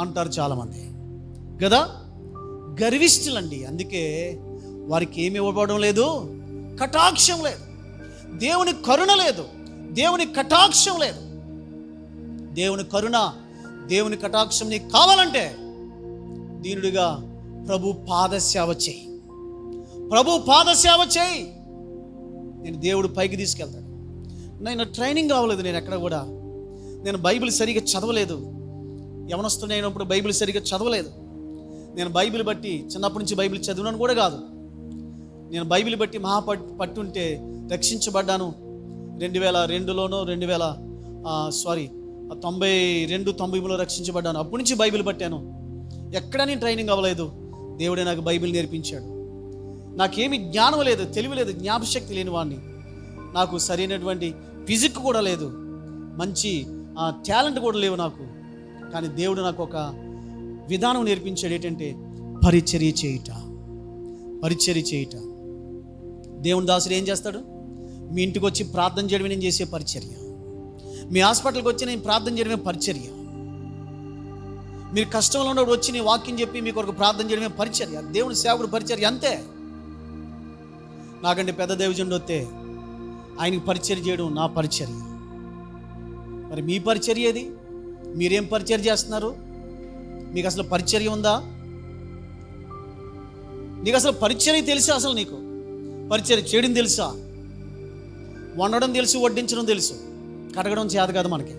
అంటారు చాలామంది కదా. గర్విష్ఠులండి. అందుకే వారికి ఏమి ఇవ్వబడడం లేదు, కటాక్షం లేదు, దేవుని కరుణ లేదు, దేవుని కటాక్షం లేదు. దేవుని కరుణ, దేవుని కటాక్షం నీకు కావాలంటే దీనుడిగా ప్రభు పాదసేవ చేయి, ప్రభు పాదసేవ చేయి. నేను దేవుడు పైకి తీసుకెళ్తాడు. నేను ట్రైనింగ్ కావలేదు, నేను ఎక్కడ కూడా నేను బైబిల్ సరిగ్గా చదవలేదు, యవనస్తున్నప్పుడు బైబిల్ సరిగ్గా చదవలేదు. నేను బైబిల్ బట్టి చిన్నప్పటి నుంచి బైబిల్ చదివినాను కూడా కాదు. నేను బైబిల్ బట్టి పట్టుంటే రక్షించబడ్డాను 2002లోనో 92-93లో రక్షించబడ్డాను. అప్పటి నుంచి బైబిల్ పట్టాను. ఎక్కడ నేను ట్రైనింగ్ అవ్వలేదు. దేవుడే నాకు బైబిల్ నేర్పించాడు. నాకేమి జ్ఞానం లేదు, తెలివి లేదు, జ్ఞాపశక్తి లేని వాడిని. నాకు సరైనటువంటి ఫిజిక్ కూడా లేదు, మంచి టాలెంట్ కూడా లేవు నాకు. కానీ దేవుడు నాకు ఒక విధానం నేర్పించాడు. ఏంటంటే పరిచర్య చేయుట. దేవుని దాసుడు ఏం చేస్తాడు? మీ ఇంటికి వచ్చి ప్రార్థన చేయడమే నేను చేసే పరిచర్య. మీ హాస్పిటల్కి వచ్చి నేను ప్రార్థన చేయడమే పరిచర్య. మీరు కష్టంలో ఉన్నప్పుడు వచ్చి నీ వాక్యం చెప్పి మీ కొరకు ప్రార్థన చేయడమే పరిచర్య. దేవుని సేవకుడు పరిచర్య అంతే. నాకంటే పెద్ద దైవజనుడు వస్తే ఆయనకి పరిచర్య చేయడం నా పరిచర్య. మరి మీ పరిచర్య ఏది? మీరేం పరిచర్య చేస్తున్నారు? మీకు అసలు పరిచర్య ఉందా? నీకు అసలు పరిచర్య తెలుసా? అసలు నీకు పరిచర్య చేయడం తెలుసా? వండడం తెలుసు, వడ్డించడం తెలుసు, కడగడం చేత కాదు మనకి.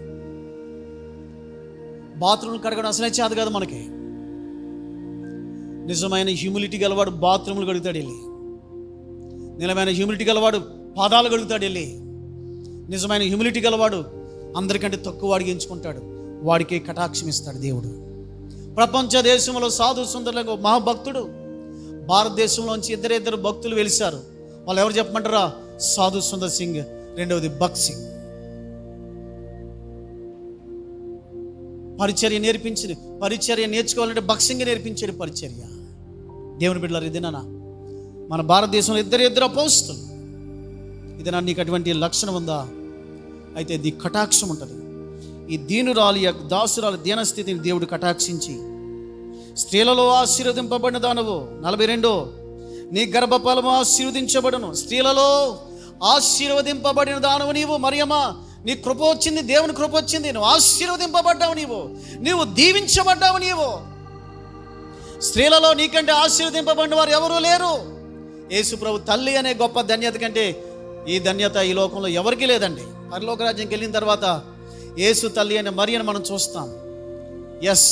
బాత్రూమ్లు కడగడం అసలే చేత కాదు మనకి. నిజమైన హ్యూమిలిటీ గలవాడు బాత్రూమ్లు కడుగుతాడు వెళ్ళి. నిజమైన హ్యూమిలిటీ గలవాడు పాదాలు కడుగుతాడు వెళ్ళి. నిజమైన హ్యూమిలిటీ గలవాడు అందరికంటే తక్కువ వాడికి ఎంచుకుంటాడు, వాడికి కటాక్షం ఇస్తాడు దేవుడు. ప్రపంచ దేశంలో సాధు సుందరులకు మహాభక్తుడు, భారతదేశంలోంచి ఇద్దరు భక్తులు వెలిశారు. వాళ్ళు ఎవరు చెప్పమంటారా? సాధు సుందర్ సింగ్, రెండవది భగత్ సింగ్. పరిచర్య నేర్చుకోవాలంటే భగత్ సింగ్ నేర్పించాడు పరిచర్య. దేవుని బిడ్డలారు, ఇదేనా మన భారతదేశంలో ఇద్దరు అపోస్తులు. ఇదేనా నీకు అటువంటి లక్షణం ఉందా? అయితే ది కటాక్షం ఉంటుంది. ఈ దీనురాలి దాసురాలి దీనస్థితిని దేవుడు కటాక్షించి, స్త్రీలలో ఆశీర్వదింపబడిన దానవు 42 నీ గర్భఫలము ఆశీర్వదించబడును. స్త్రీలలో ఆశీర్వదింపబడిన దానవు నీవు మరియమ్మ, నీ కృప వచ్చింది, దేవుని కృప వచ్చింది, నువ్వు ఆశీర్వదింపబడ్డావు, నీవు దీవించబడ్డావు. స్త్రీలలో నీకంటే ఆశీర్వదింపబడిన వారు ఎవరూ లేరు. యేసు ప్రభు తల్లి అనే గొప్ప ధన్యత కంటే ఈ ధన్యత ఈ లోకంలో ఎవరికీ లేదండి. పరలోక రాజ్యంకి వెళ్ళిన తర్వాత యేసు తల్లి అనే మరియను మనం చూస్తాం. ఎస్,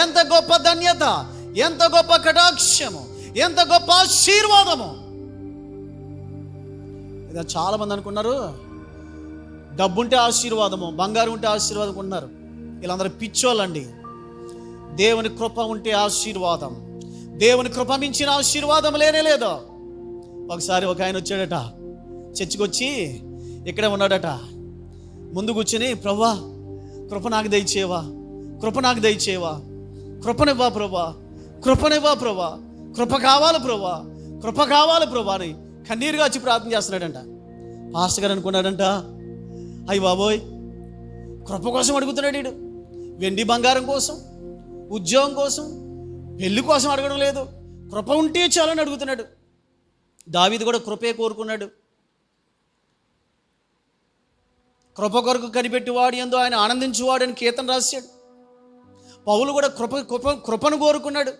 ఎంత గొప్ప ధన్యత, ఎంత గొప్ప కటాక్షము, ఎంత గొప్ప ఆశీర్వాదము. ఇదా చాలామంది అనుకున్నారు డబ్బుంటే ఆశీర్వాదము, బంగారం ఉంటే ఆశీర్వాదం అనుకున్నారు. వీళ్ళందరూ పిచ్చోళ్ళండి. దేవుని కృప ఉంటే ఆశీర్వాదం, దేవుని కృప మించిన ఆశీర్వాదం లేనే లేదు. ఒకసారి ఒక ఆయన వచ్చాడట, చర్చికి వచ్చి ఇక్కడే ఉన్నాడట. ముందు కూర్చొని, ప్రభువా కృప నాకు దయచేవా, కృప నాకు దయచేవా, కృపనివ్వా ప్రభా, కృపనివ్వా ప్రభా, కృప కావాలి ప్రభా, కృప కావాలి ప్రభా అని కన్నీరుగా వచ్చి ప్రార్థన చేస్తున్నాడంట. పాస్టర్ గారు అనుకున్నాడంట, అయ్యి బాబోయ్ కృప కోసం అడుగుతున్నాడు వీడు. వెండి బంగారం కోసం, ఉద్యోగం కోసం, పెళ్లి కోసం అడగడం లేదు, కృప ఉంటే చాలని అడుగుతున్నాడు. దావీదు కూడా కృపే కోరుకున్నాడు. కృప కొరకు కనిపెట్టివాడు యందు ఆయన ఆనందించువాడు అని కీర్తన రాశాడు. పౌలు కూడా కృపను కోరుకున్నాడు.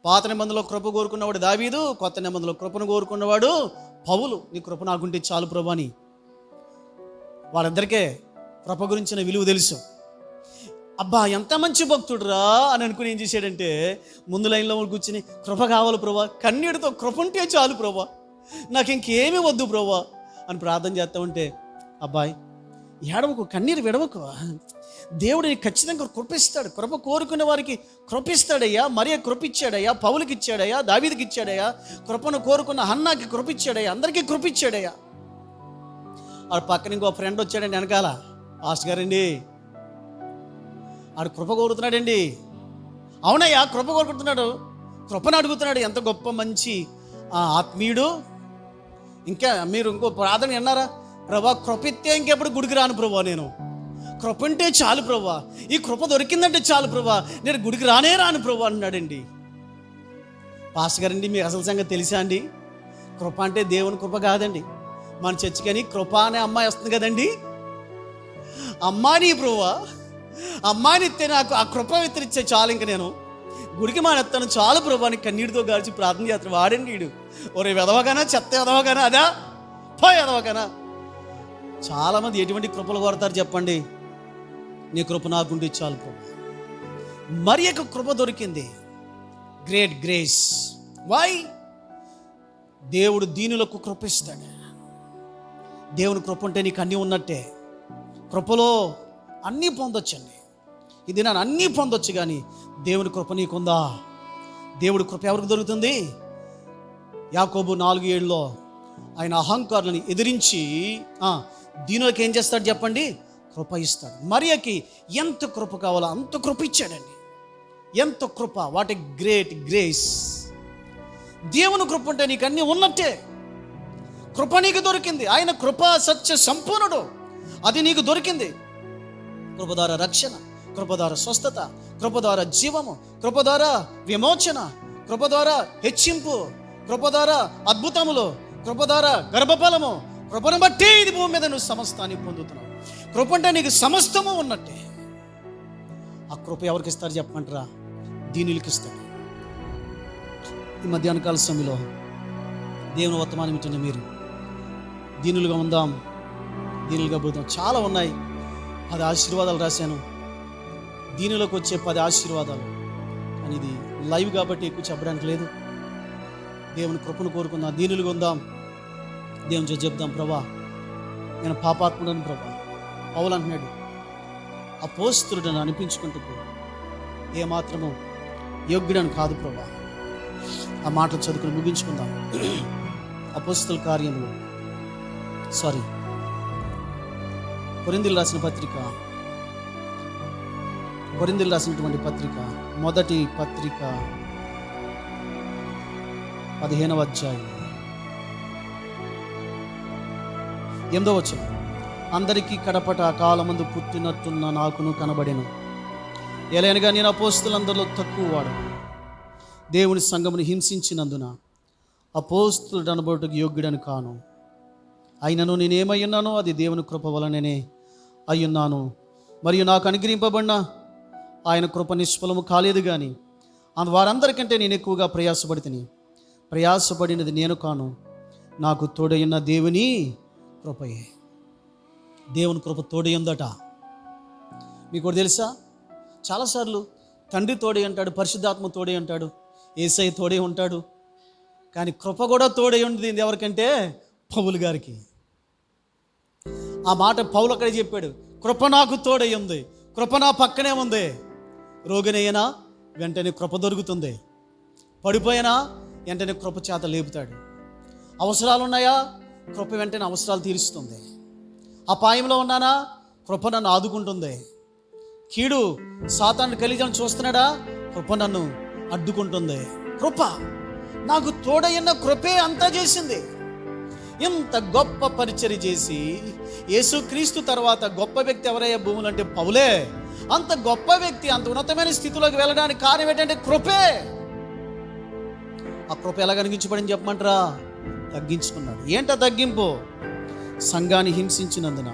పాత నిబంధనలో కృప కోరుకున్నవాడు దావీదు, కొత్త నిబంధనలో కృపను కోరుకున్నవాడు పౌలు. నీ కృప నాకుంటే చాలు ప్రభు అని. వాళ్ళిద్దరికే కృప గురించిన విలువ తెలుసు. అబ్బా ఎంత మంచి భక్తుడురా అని అనుకుని ఏం చేశాడంటే, ముందు లైన్లో కూర్చుని కృప కావాలి ప్రభా, కన్నీటితో కృప ఉంటే చాలు ప్రభా, నాకు ఇంకేమీ వద్దు ప్రభా అని ప్రార్థన చేస్తా ఉంటే, అబ్బాయి ఏడవకు, కన్నీరు విడవకు, దేవుడు నీకు ఖచ్చితంగా కృపిస్తాడు. కృప కోరుకునే వారికి కృపిస్తాడయ్యా. మరియ కృపిచ్చాడయ్యా, పౌలుకి ఇచ్చాడయ్యా, దావీదుకి ఇచ్చాడయ్యా, కృపను కోరుకున్న హన్నాకి కృపిచ్చాడయ్యా, అందరికీ కృపిచ్చాడయ్యా. ఆడు పక్కన ఇంకో ఫ్రెండ్ వచ్చాడండి వెనకాల, పాస్టర్ గారండి ఆడు కృప కోరుతున్నాడండి. అవునయ్యా కృప కోరుకుంటున్నాడు, కృపను అడుగుతున్నాడు. ఎంత గొప్ప మంచి ఆత్మీయుడు. ఇంకా మీరు ఇంకో ప్రార్థన విన్నారా? ప్రభా కృప ఇస్తే ఇంకెప్పుడు గుడికి రాను ప్రభా, నేను కృప ఉంటే చాలు ప్రభా, ఈ కృప దొరికిందంటే చాలు ప్రభా, నేను గుడికి రాను ప్రభా అన్నాడండి. పాస్టర్ గారండి మీకు అసలు సంగతి తెలుసా అండి? కృప అంటే దేవుని కృప కాదండి. మన చర్చికని కృప అనే అమ్మాయి వస్తుంది కదండి, అమ్మాయిని ప్రభా, అమ్మాయిని ఇస్తే నాకు ఆ కృప విత్తరిచ్చే చాలు, ఇంక నేను గుడికి మానేస్తాను చాలు ప్రభా అని కన్నీటితో గాల్చి ప్రార్థన చేస్తాడు. వాడండి వీడు, ఒరే వెదవగానా, చెత్త వెదవగానా, అదా పో వెదవగానా. చాలామంది ఎటువంటి కృపలు కోరతారు చెప్పండి? నీ కృప నాకుంటే చాలు ప్రభా. మరి యొక్క కృప దొరికింది, గ్రేట్ గ్రేస్. వై? దేవుడు దీనులకు కృప ఇస్తాడు. దేవుని కృప ఉంటే నీకు అన్నీ ఉన్నట్టే. కృపలో అన్నీ పొందొచ్చండి. ఇది నేను అన్నీ పొందొచ్చు, కానీ దేవుని కృప నీకుందా? దేవుడి కృప ఎవరికి దొరుకుతుంది? యాకోబు 4:7 ఆయన అహంకారులను ఎదిరించి దీనులకు ఏం చేస్తాడు చెప్పండి? కృప ఇస్తాడు. మరియకి ఎంత కృప కావాలో అంత కృప ఇచ్చాడండి. ఎంత కృప! What a great grace. దేవుని కృప ఉంటే నీకు అన్నీ ఉన్నట్టే. కృప నీకు దొరికింది. ఆయన కృప సత్య సంపూర్ణుడు, అది నీకు దొరికింది. కృప ద్వారా రక్షణ, కృప ద్వారా స్వస్థత, కృప ద్వారా జీవము, కృప ద్వారా విమోచన, కృప ద్వారా హెచ్చింపు, కృప ద్వారా అద్భుతములు, కృప ద్వారా గర్భఫలము. కృపను బట్టి ఇది భూమి మీద నువ్వు సమస్తాన్ని పొందుతున్నావు. కృప అంటే నీకు సమస్తము ఉన్నట్టే. ఆ కృప ఎవరికి ఇస్తారు చెప్పమంటారా? దీనులకి ఇస్తాడు. ఈ మధ్యాహ్న కాల సమయంలో దేవుని వర్తమానం వింటున్న మీరు దీనులుగా ఉందాం, దీనులుగా పోతాం. చాలా ఉన్నాయి. 10 ఆశీర్వాదాలు రాశాను, దీనిలోకి వచ్చే 10 ఆశీర్వాదాలు. కానీ ఇది లైవ్ కాబట్టి ఎక్కువ చెప్పడానికి లేదు. దేవుని కృపను కోరుకుందాం, దీనులుగా ఉందాం, దేవుని చెప్దాం, ప్రభా నేను పాపాత్ముడను ప్రభా. పౌలు అంటున్నాడు, అపోస్తులుడని అనిపించుకుంటూ ఏమాత్రము యోగ్యుడని కాదు ప్రభా. ఆ మాటలు చదువుకుని ముగించుకుందాం. అపోస్తుల కార్యములు కొరింథీయులకు రాసినటువంటి పత్రిక మొదటి పత్రిక 15వ అధ్యాయం 8వ వచనం. అందరికీ కడపట కాలమందు పుట్టినట్టున్న నాకును కనబడెను. ఎలయనగా నేను అపోస్తులందరిలో తక్కువ వాడు, దేవుని సంఘమును హింసించినందున అపోస్తులుడు అనబడుటకు యోగ్యుడని కాను. అయినను నేనేమై ఉన్నానో అది దేవుని కృప వలననే అయ్యున్నాను. మరియు నాకు అనుగ్రహింపబడిన ఆయన కృప నిష్ఫలము కాలేదు, కానీ వారందరికంటే నేను ఎక్కువగా ప్రయాసపడినది నేను కాను, నాకు తోడైన దేవుని కృపయే. దేవుని కృప తోడై ఉందట. మీకు ఒకటి తెలుసా, చాలాసార్లు తండ్రి తోడై అంటాడు, పరిశుద్ధాత్మ తోడై అంటాడు, యేసయ్య తోడై ఉంటాడు, కానీ కృప కూడా తోడై ఉంది ఎవరికంటే పౌలు గారికి. ఆ మాట పౌలు అక్కడే చెప్పాడు, కృప నాకు తోడై ఉంది, కృప నా పక్కనే ఉంది. రోగినైనా వెంటనే కృప దొరుకుతుంది, పడిపోయినా వెంటనే కృప చేత లేపుతాడు. అవసరాలు ఉన్నాయా, కృప వెంటనే అవసరాలు తీరుస్తుంది. అపాయంలో ఉన్నానా, కృప నన్ను ఆదుకుంటుంది. కీడు సాతాను కలిజను చూస్తున్నాడా, కృప నన్ను అడ్డుకుంటుంది. కృప నాకు తోడైన కృపే అంతా చేసింది. ఇంత గొప్ప పరిచర్య చేసి యేసుక్రీస్తు తర్వాత గొప్ప వ్యక్తి ఎవరయ్యా భూములు అంటే పౌలే. అంత గొప్ప వ్యక్తి అంత ఉన్నతమైన స్థితిలోకి వెళ్ళడానికి కారణం ఏంటంటే కృపే. ఆ కృప ఎలా కనిగించబడింది చెప్పమంటారా? తగ్గించుకున్నాడు. ఏంటో తగ్గింపు? సంఘాన్ని హింసించినందున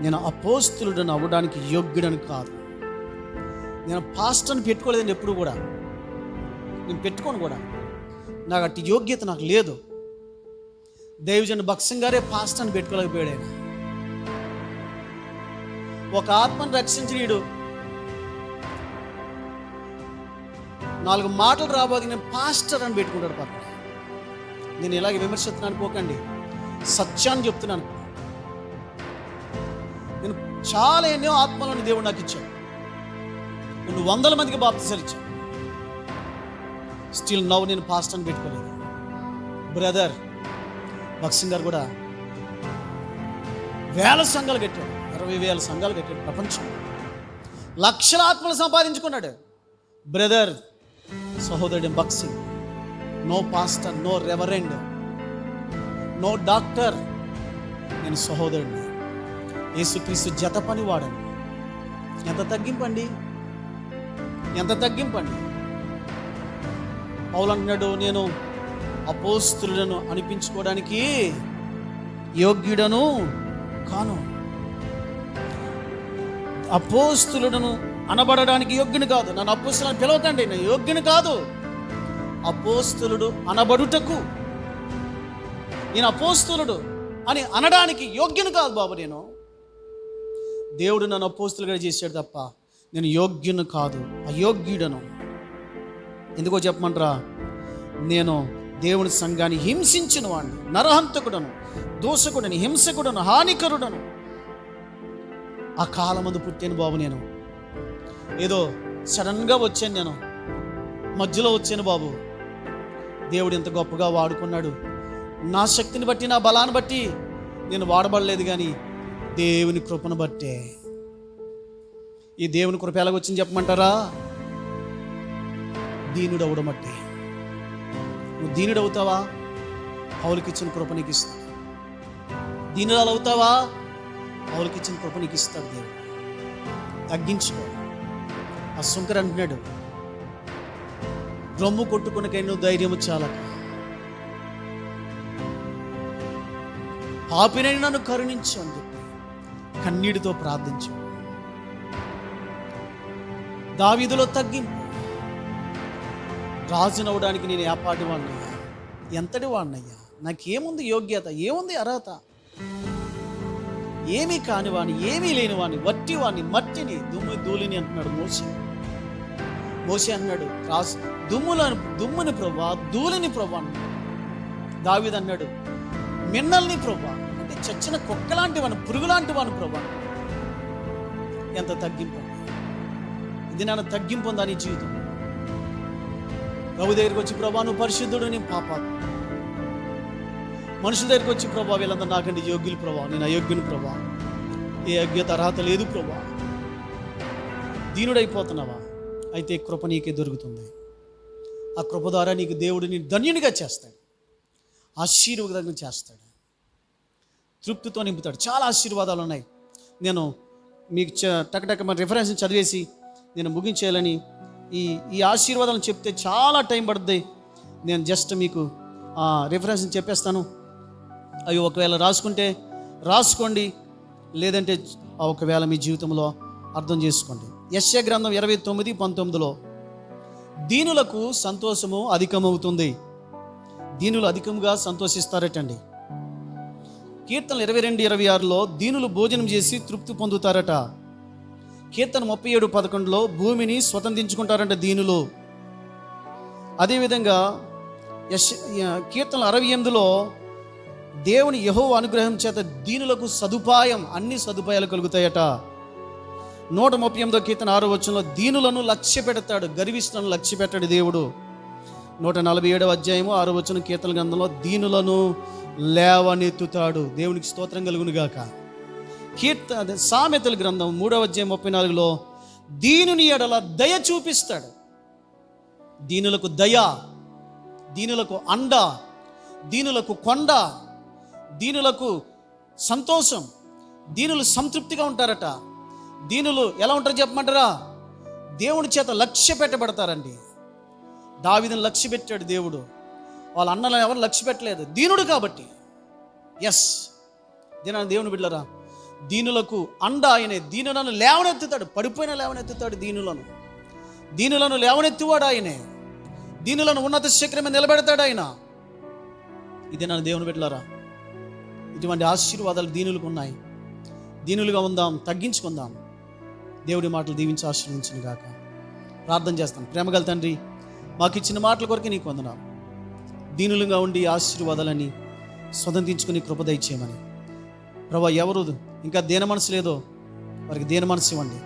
నేను అపోస్తులుడను అవ్వడానికి యోగ్యుడని కాదు. నేను పాస్టర్ని పెట్టుకోలేదండి, ఎప్పుడు కూడా నేను పెట్టుకోను కూడా. నాకు అట్టి యోగ్యత నాకు లేదు. దైవజన్ భక్సింగ్ గారే పాస్టర్ని పెట్టుకోలేకపోయాడు. ఆయన ఒక ఆత్మను రక్షించినీడు 4 మాటలు రాబోదు నేను పాస్టర్ అని పెట్టుకుంటాడు. పక్కన నేను ఇలాగే విమర్శిస్తున్నాను పోకండి, సత్యాన్ని చెప్తున్నాను. నేను చాలా ఎన్నో ఆత్మలను దేవుడు నాకు ఇచ్చాడు, కొన్ని 100 మందికి బాప్తిసాలు ఇచ్చాను. స్టిల్ నౌ నేను పాస్టర్ని పెట్టుకోలేదు. బ్రదర్ భక్సింగ్ గారు కూడా వేల సంఘాలు కట్టాడు, 20,000 సంఘాలు కట్టాడు. ప్రపంచం లక్షల ఆత్మలు సంపాదించుకున్నాడు. బ్రదర్ సహోదరుడు భక్సింగ్, no pastor, no reverend, no doctor. నేను సహోదరుడిని, యేసుక్రీస్తు జత పని వాడను. ఎంత తగ్గింపండి, ఎంత తగ్గింపండి. పౌలు అంటున్నాడు, నేను అపోస్తులను అనిపించుకోవడానికి యోగ్యుడను కాను, అపోస్తులను అనబడడానికి యోగ్యుని కాదు. నన్ను అపోస్తులను పిలవకండి, నేను యోగ్యుని కాదు. అపోస్తులుడు అనబడుటకు, నేను అపోస్తులుడు అని అనడానికి యోగ్యుని కాదు బాబు. నేను దేవుడు నన్ను అపోస్తులుగా చేశాడు తప్ప నేను యోగ్యుని కాదు, అయోగ్యుడను. ఎందుకో చెప్పమంటారా? నేను దేవుని సంఘాన్ని హింసించిన వాడిని, నరహంతకుడను, దోషకుడని, హింసకుడను, హానికరుడను. ఆ కాలమందు పుట్టాను బాబు. నేను ఏదో సడన్గా వచ్చాను, నేను మధ్యలో వచ్చాను బాబు. దేవుడు ఎంత గొప్పగా వాడుకున్నాడు. నా శక్తిని బట్టి, నా బలాన్ని బట్టి నేను వాడబడలేదు, కానీ దేవుని కృపను బట్టే. ఈ దేవుని కృప ఎలాగొచ్చింది చెప్పమంటారా? దీనుడు అవడం బట్టి. నువ్వు దీనుడు అవుతావా, పౌలుకి ఇచ్చిన కృప నీకు ఇస్తాడు. దీనురాలు అవుతావా, పౌలుకి ఇచ్చిన కృప నీకు ఇస్తాడు దేవుడు. తగ్గించుకో. ఆ శంకర్ అంటున్నాడు, రొమ్ము కొట్టుకునికై నువ్వు ధైర్యము చాలక, పాపినైనా నన్ను కరుణించు అని చెప్పి కన్నీటితో ప్రార్థించు. దావీదులో తగ్గింపు. రాజునవడానికి నేను ఏపాటి వాడినయ్యా, ఎంతటి వాడినయ్యా, నాకేముంది యోగ్యత, ఏముంది అర్హత, ఏమీ కానివాణ్ణి, ఏమీ లేనివాణ్ణి, వట్టివాణ్ణి, మట్టిని, దుమ్ము ధూళిని అంటున్నాడు మోషే అన్నాడు, దుమ్ముని ప్రభా, ధూళిని ప్రభా. దావీదు అన్నాడు, మిన్నల్ని ప్రభా, అంటే చచ్చిన కుక్క లాంటి వాడిని, పురుగు లాంటి వాడిని ప్రభా. ఎంత తగ్గింపు! ఇది నన్ను తగ్గింపు ఉందా నీ జీవితం? ప్రభు దగ్గరికి వచ్చి, ప్రభా నువ్వు పరిశుద్ధుడు, నీ పాపాలు. మనుషుల దగ్గరికి వచ్చి, ప్రభా వీళ్ళందరూ నాకంటే యోగ్యులు ప్రభా, నేను అయోగ్యుని ప్రభా, ఏ యోగ్యత అర్హత లేదు ప్రభా. దీనుడైపోతున్నావా? అయితే కృప నీకే దొరుకుతుంది. ఆ కృప ద్వారా నీకు దేవుడు నీ ధన్యునిగా చేస్తాడు, ఆశీర్వాదంగా చేస్తాడు, తృప్తితో నింపుతాడు. చాలా ఆశీర్వాదాలు ఉన్నాయి. నేను మీకు టకటక మన రిఫరెన్స్ చదివేసి నేను ముగించేయాలని, ఈ ఆశీర్వాదాలను చెప్తే చాలా టైం పడుతుంది. నేను జస్ట్ మీకు రిఫరెన్స్ చెప్పేస్తాను. అవి ఒకవేళ రాసుకుంటే రాసుకోండి, లేదంటే ఒకవేళ మీ జీవితంలో అర్థం చేసుకోండి. యెషయా గ్రంథం 29:19 దీనులకు సంతోషము అధికమవుతుంది. దీనులు అధికంగా సంతోషిస్తారటండి. కీర్తన 22:26 దీనులు భోజనం చేసి తృప్తి పొందుతారట. కీర్తన 37:11 భూమిని స్వతంత్రించుకుంటారంట దీనులు. అదేవిధంగా కీర్తన 68 దేవుని యెహోవా అనుగ్రహం చేత దీనులకు సదుపాయం, అన్ని సదుపాయాలు కలుగుతాయట. 138 కీర్తన 6 దీనులను లక్ష్య పెడతాడు, గర్విష్ఠులను లక్ష్య పెట్టాడు దేవుడు. 147 అధ్యాయము 6 కీర్తన గ్రంథంలో దీనులను లేవనెత్తుతాడు. దేవునికి స్తోత్రం కలుగును గాక. సామెతల గ్రంథం 3 అధ్యాయం 34 దీనుని ఎడల దయ చూపిస్తాడు. దీనులకు దయ, దీనులకు అండ, దీనులకు కొండ, దీనులకు సంతోషం. దీనులు సంతృప్తిగా ఉంటారట. దీనులు ఎలా ఉంటారో చెప్పమంటారా? దేవుని చేత లక్ష్య పెట్టబడతారండి. దావీదును లక్ష్య పెట్టాడు దేవుడు. వాళ్ళ అన్నలను ఎవరు లక్ష్య పెట్టలేదు, దీనుడు కాబట్టి. ఎస్, దేవుని బిడ్డలారా, దీనులకు అండ ఆయనే. దీనులను లేవనెత్తుతాడు, పడిపోయిన లేవనెత్తుతాడు. దీనులను లేవనెత్తువాడు ఆయనే. దీనులను ఉన్నత శిఖరం మీద నిలబెడతాడు ఆయన. ఇదే నా దేవుని బిడ్డలారా, ఇటువంటి ఆశీర్వాదాలు దీనులకు ఉన్నాయి. దీనులుగా ఉందాం, తగ్గించుకుందాం. దేవుడి మాటలు దీవించి ఆశీర్వదించును గాక. ప్రార్థన చేస్తాను. ప్రేమగల తండ్రి, మాకు ఇచ్చిన మాటల కొరకు నీకు వందనాలు. దీనులుగా ఉండి ఆశీర్వాదాలని స్వతంత్రించుకుని కృప దయచేయమని. ప్రభా, ఎవరు ఇంకా దీన మనసు లేదో వారికి దీన మనసు ఇవ్వండి.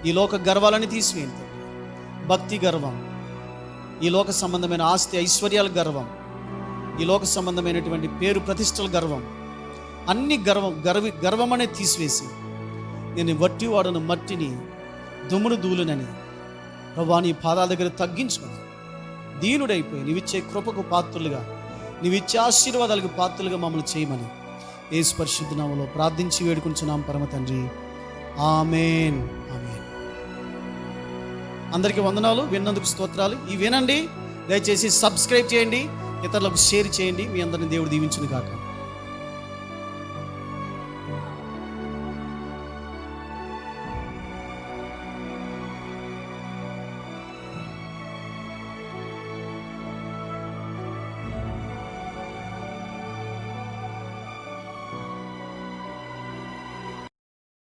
ఈ లోక గర్వాలని తీసివేయండి. భక్తి గర్వం, ఈ లోక సంబంధమైన ఆస్తి ఐశ్వర్యాల గర్వం, ఈ లోక సంబంధమైనటువంటి పేరు ప్రతిష్టల గర్వం, అన్ని గర్వం అనేది తీసివేసి నేను వట్టివాడను, మట్టిని, దుమ్మును ధూళినని ప్రభా నీ పాదాల దగ్గర తగ్గించుకొని దీనుడైపోయి నీవిచ్చే కృపకు పాత్రులుగా, నీవిచ్చే ఆశీర్వాదాలకు పాత్రులుగా మమ్మల్ని చేయమని యేసు పరిశుద్ధ నామములో ప్రార్థించి వేడుకుంటున్నాం పరమ తండ్రి. ఆమేన్, ఆమేన్. అందరికీ వందనాలు. విన్నందుకు స్తోత్రాలు. వినండి, దయచేసి సబ్స్క్రైబ్ చేయండి, ఇతరులకు షేర్ చేయండి. మీ అందరిని దేవుడు దీవించును గాక.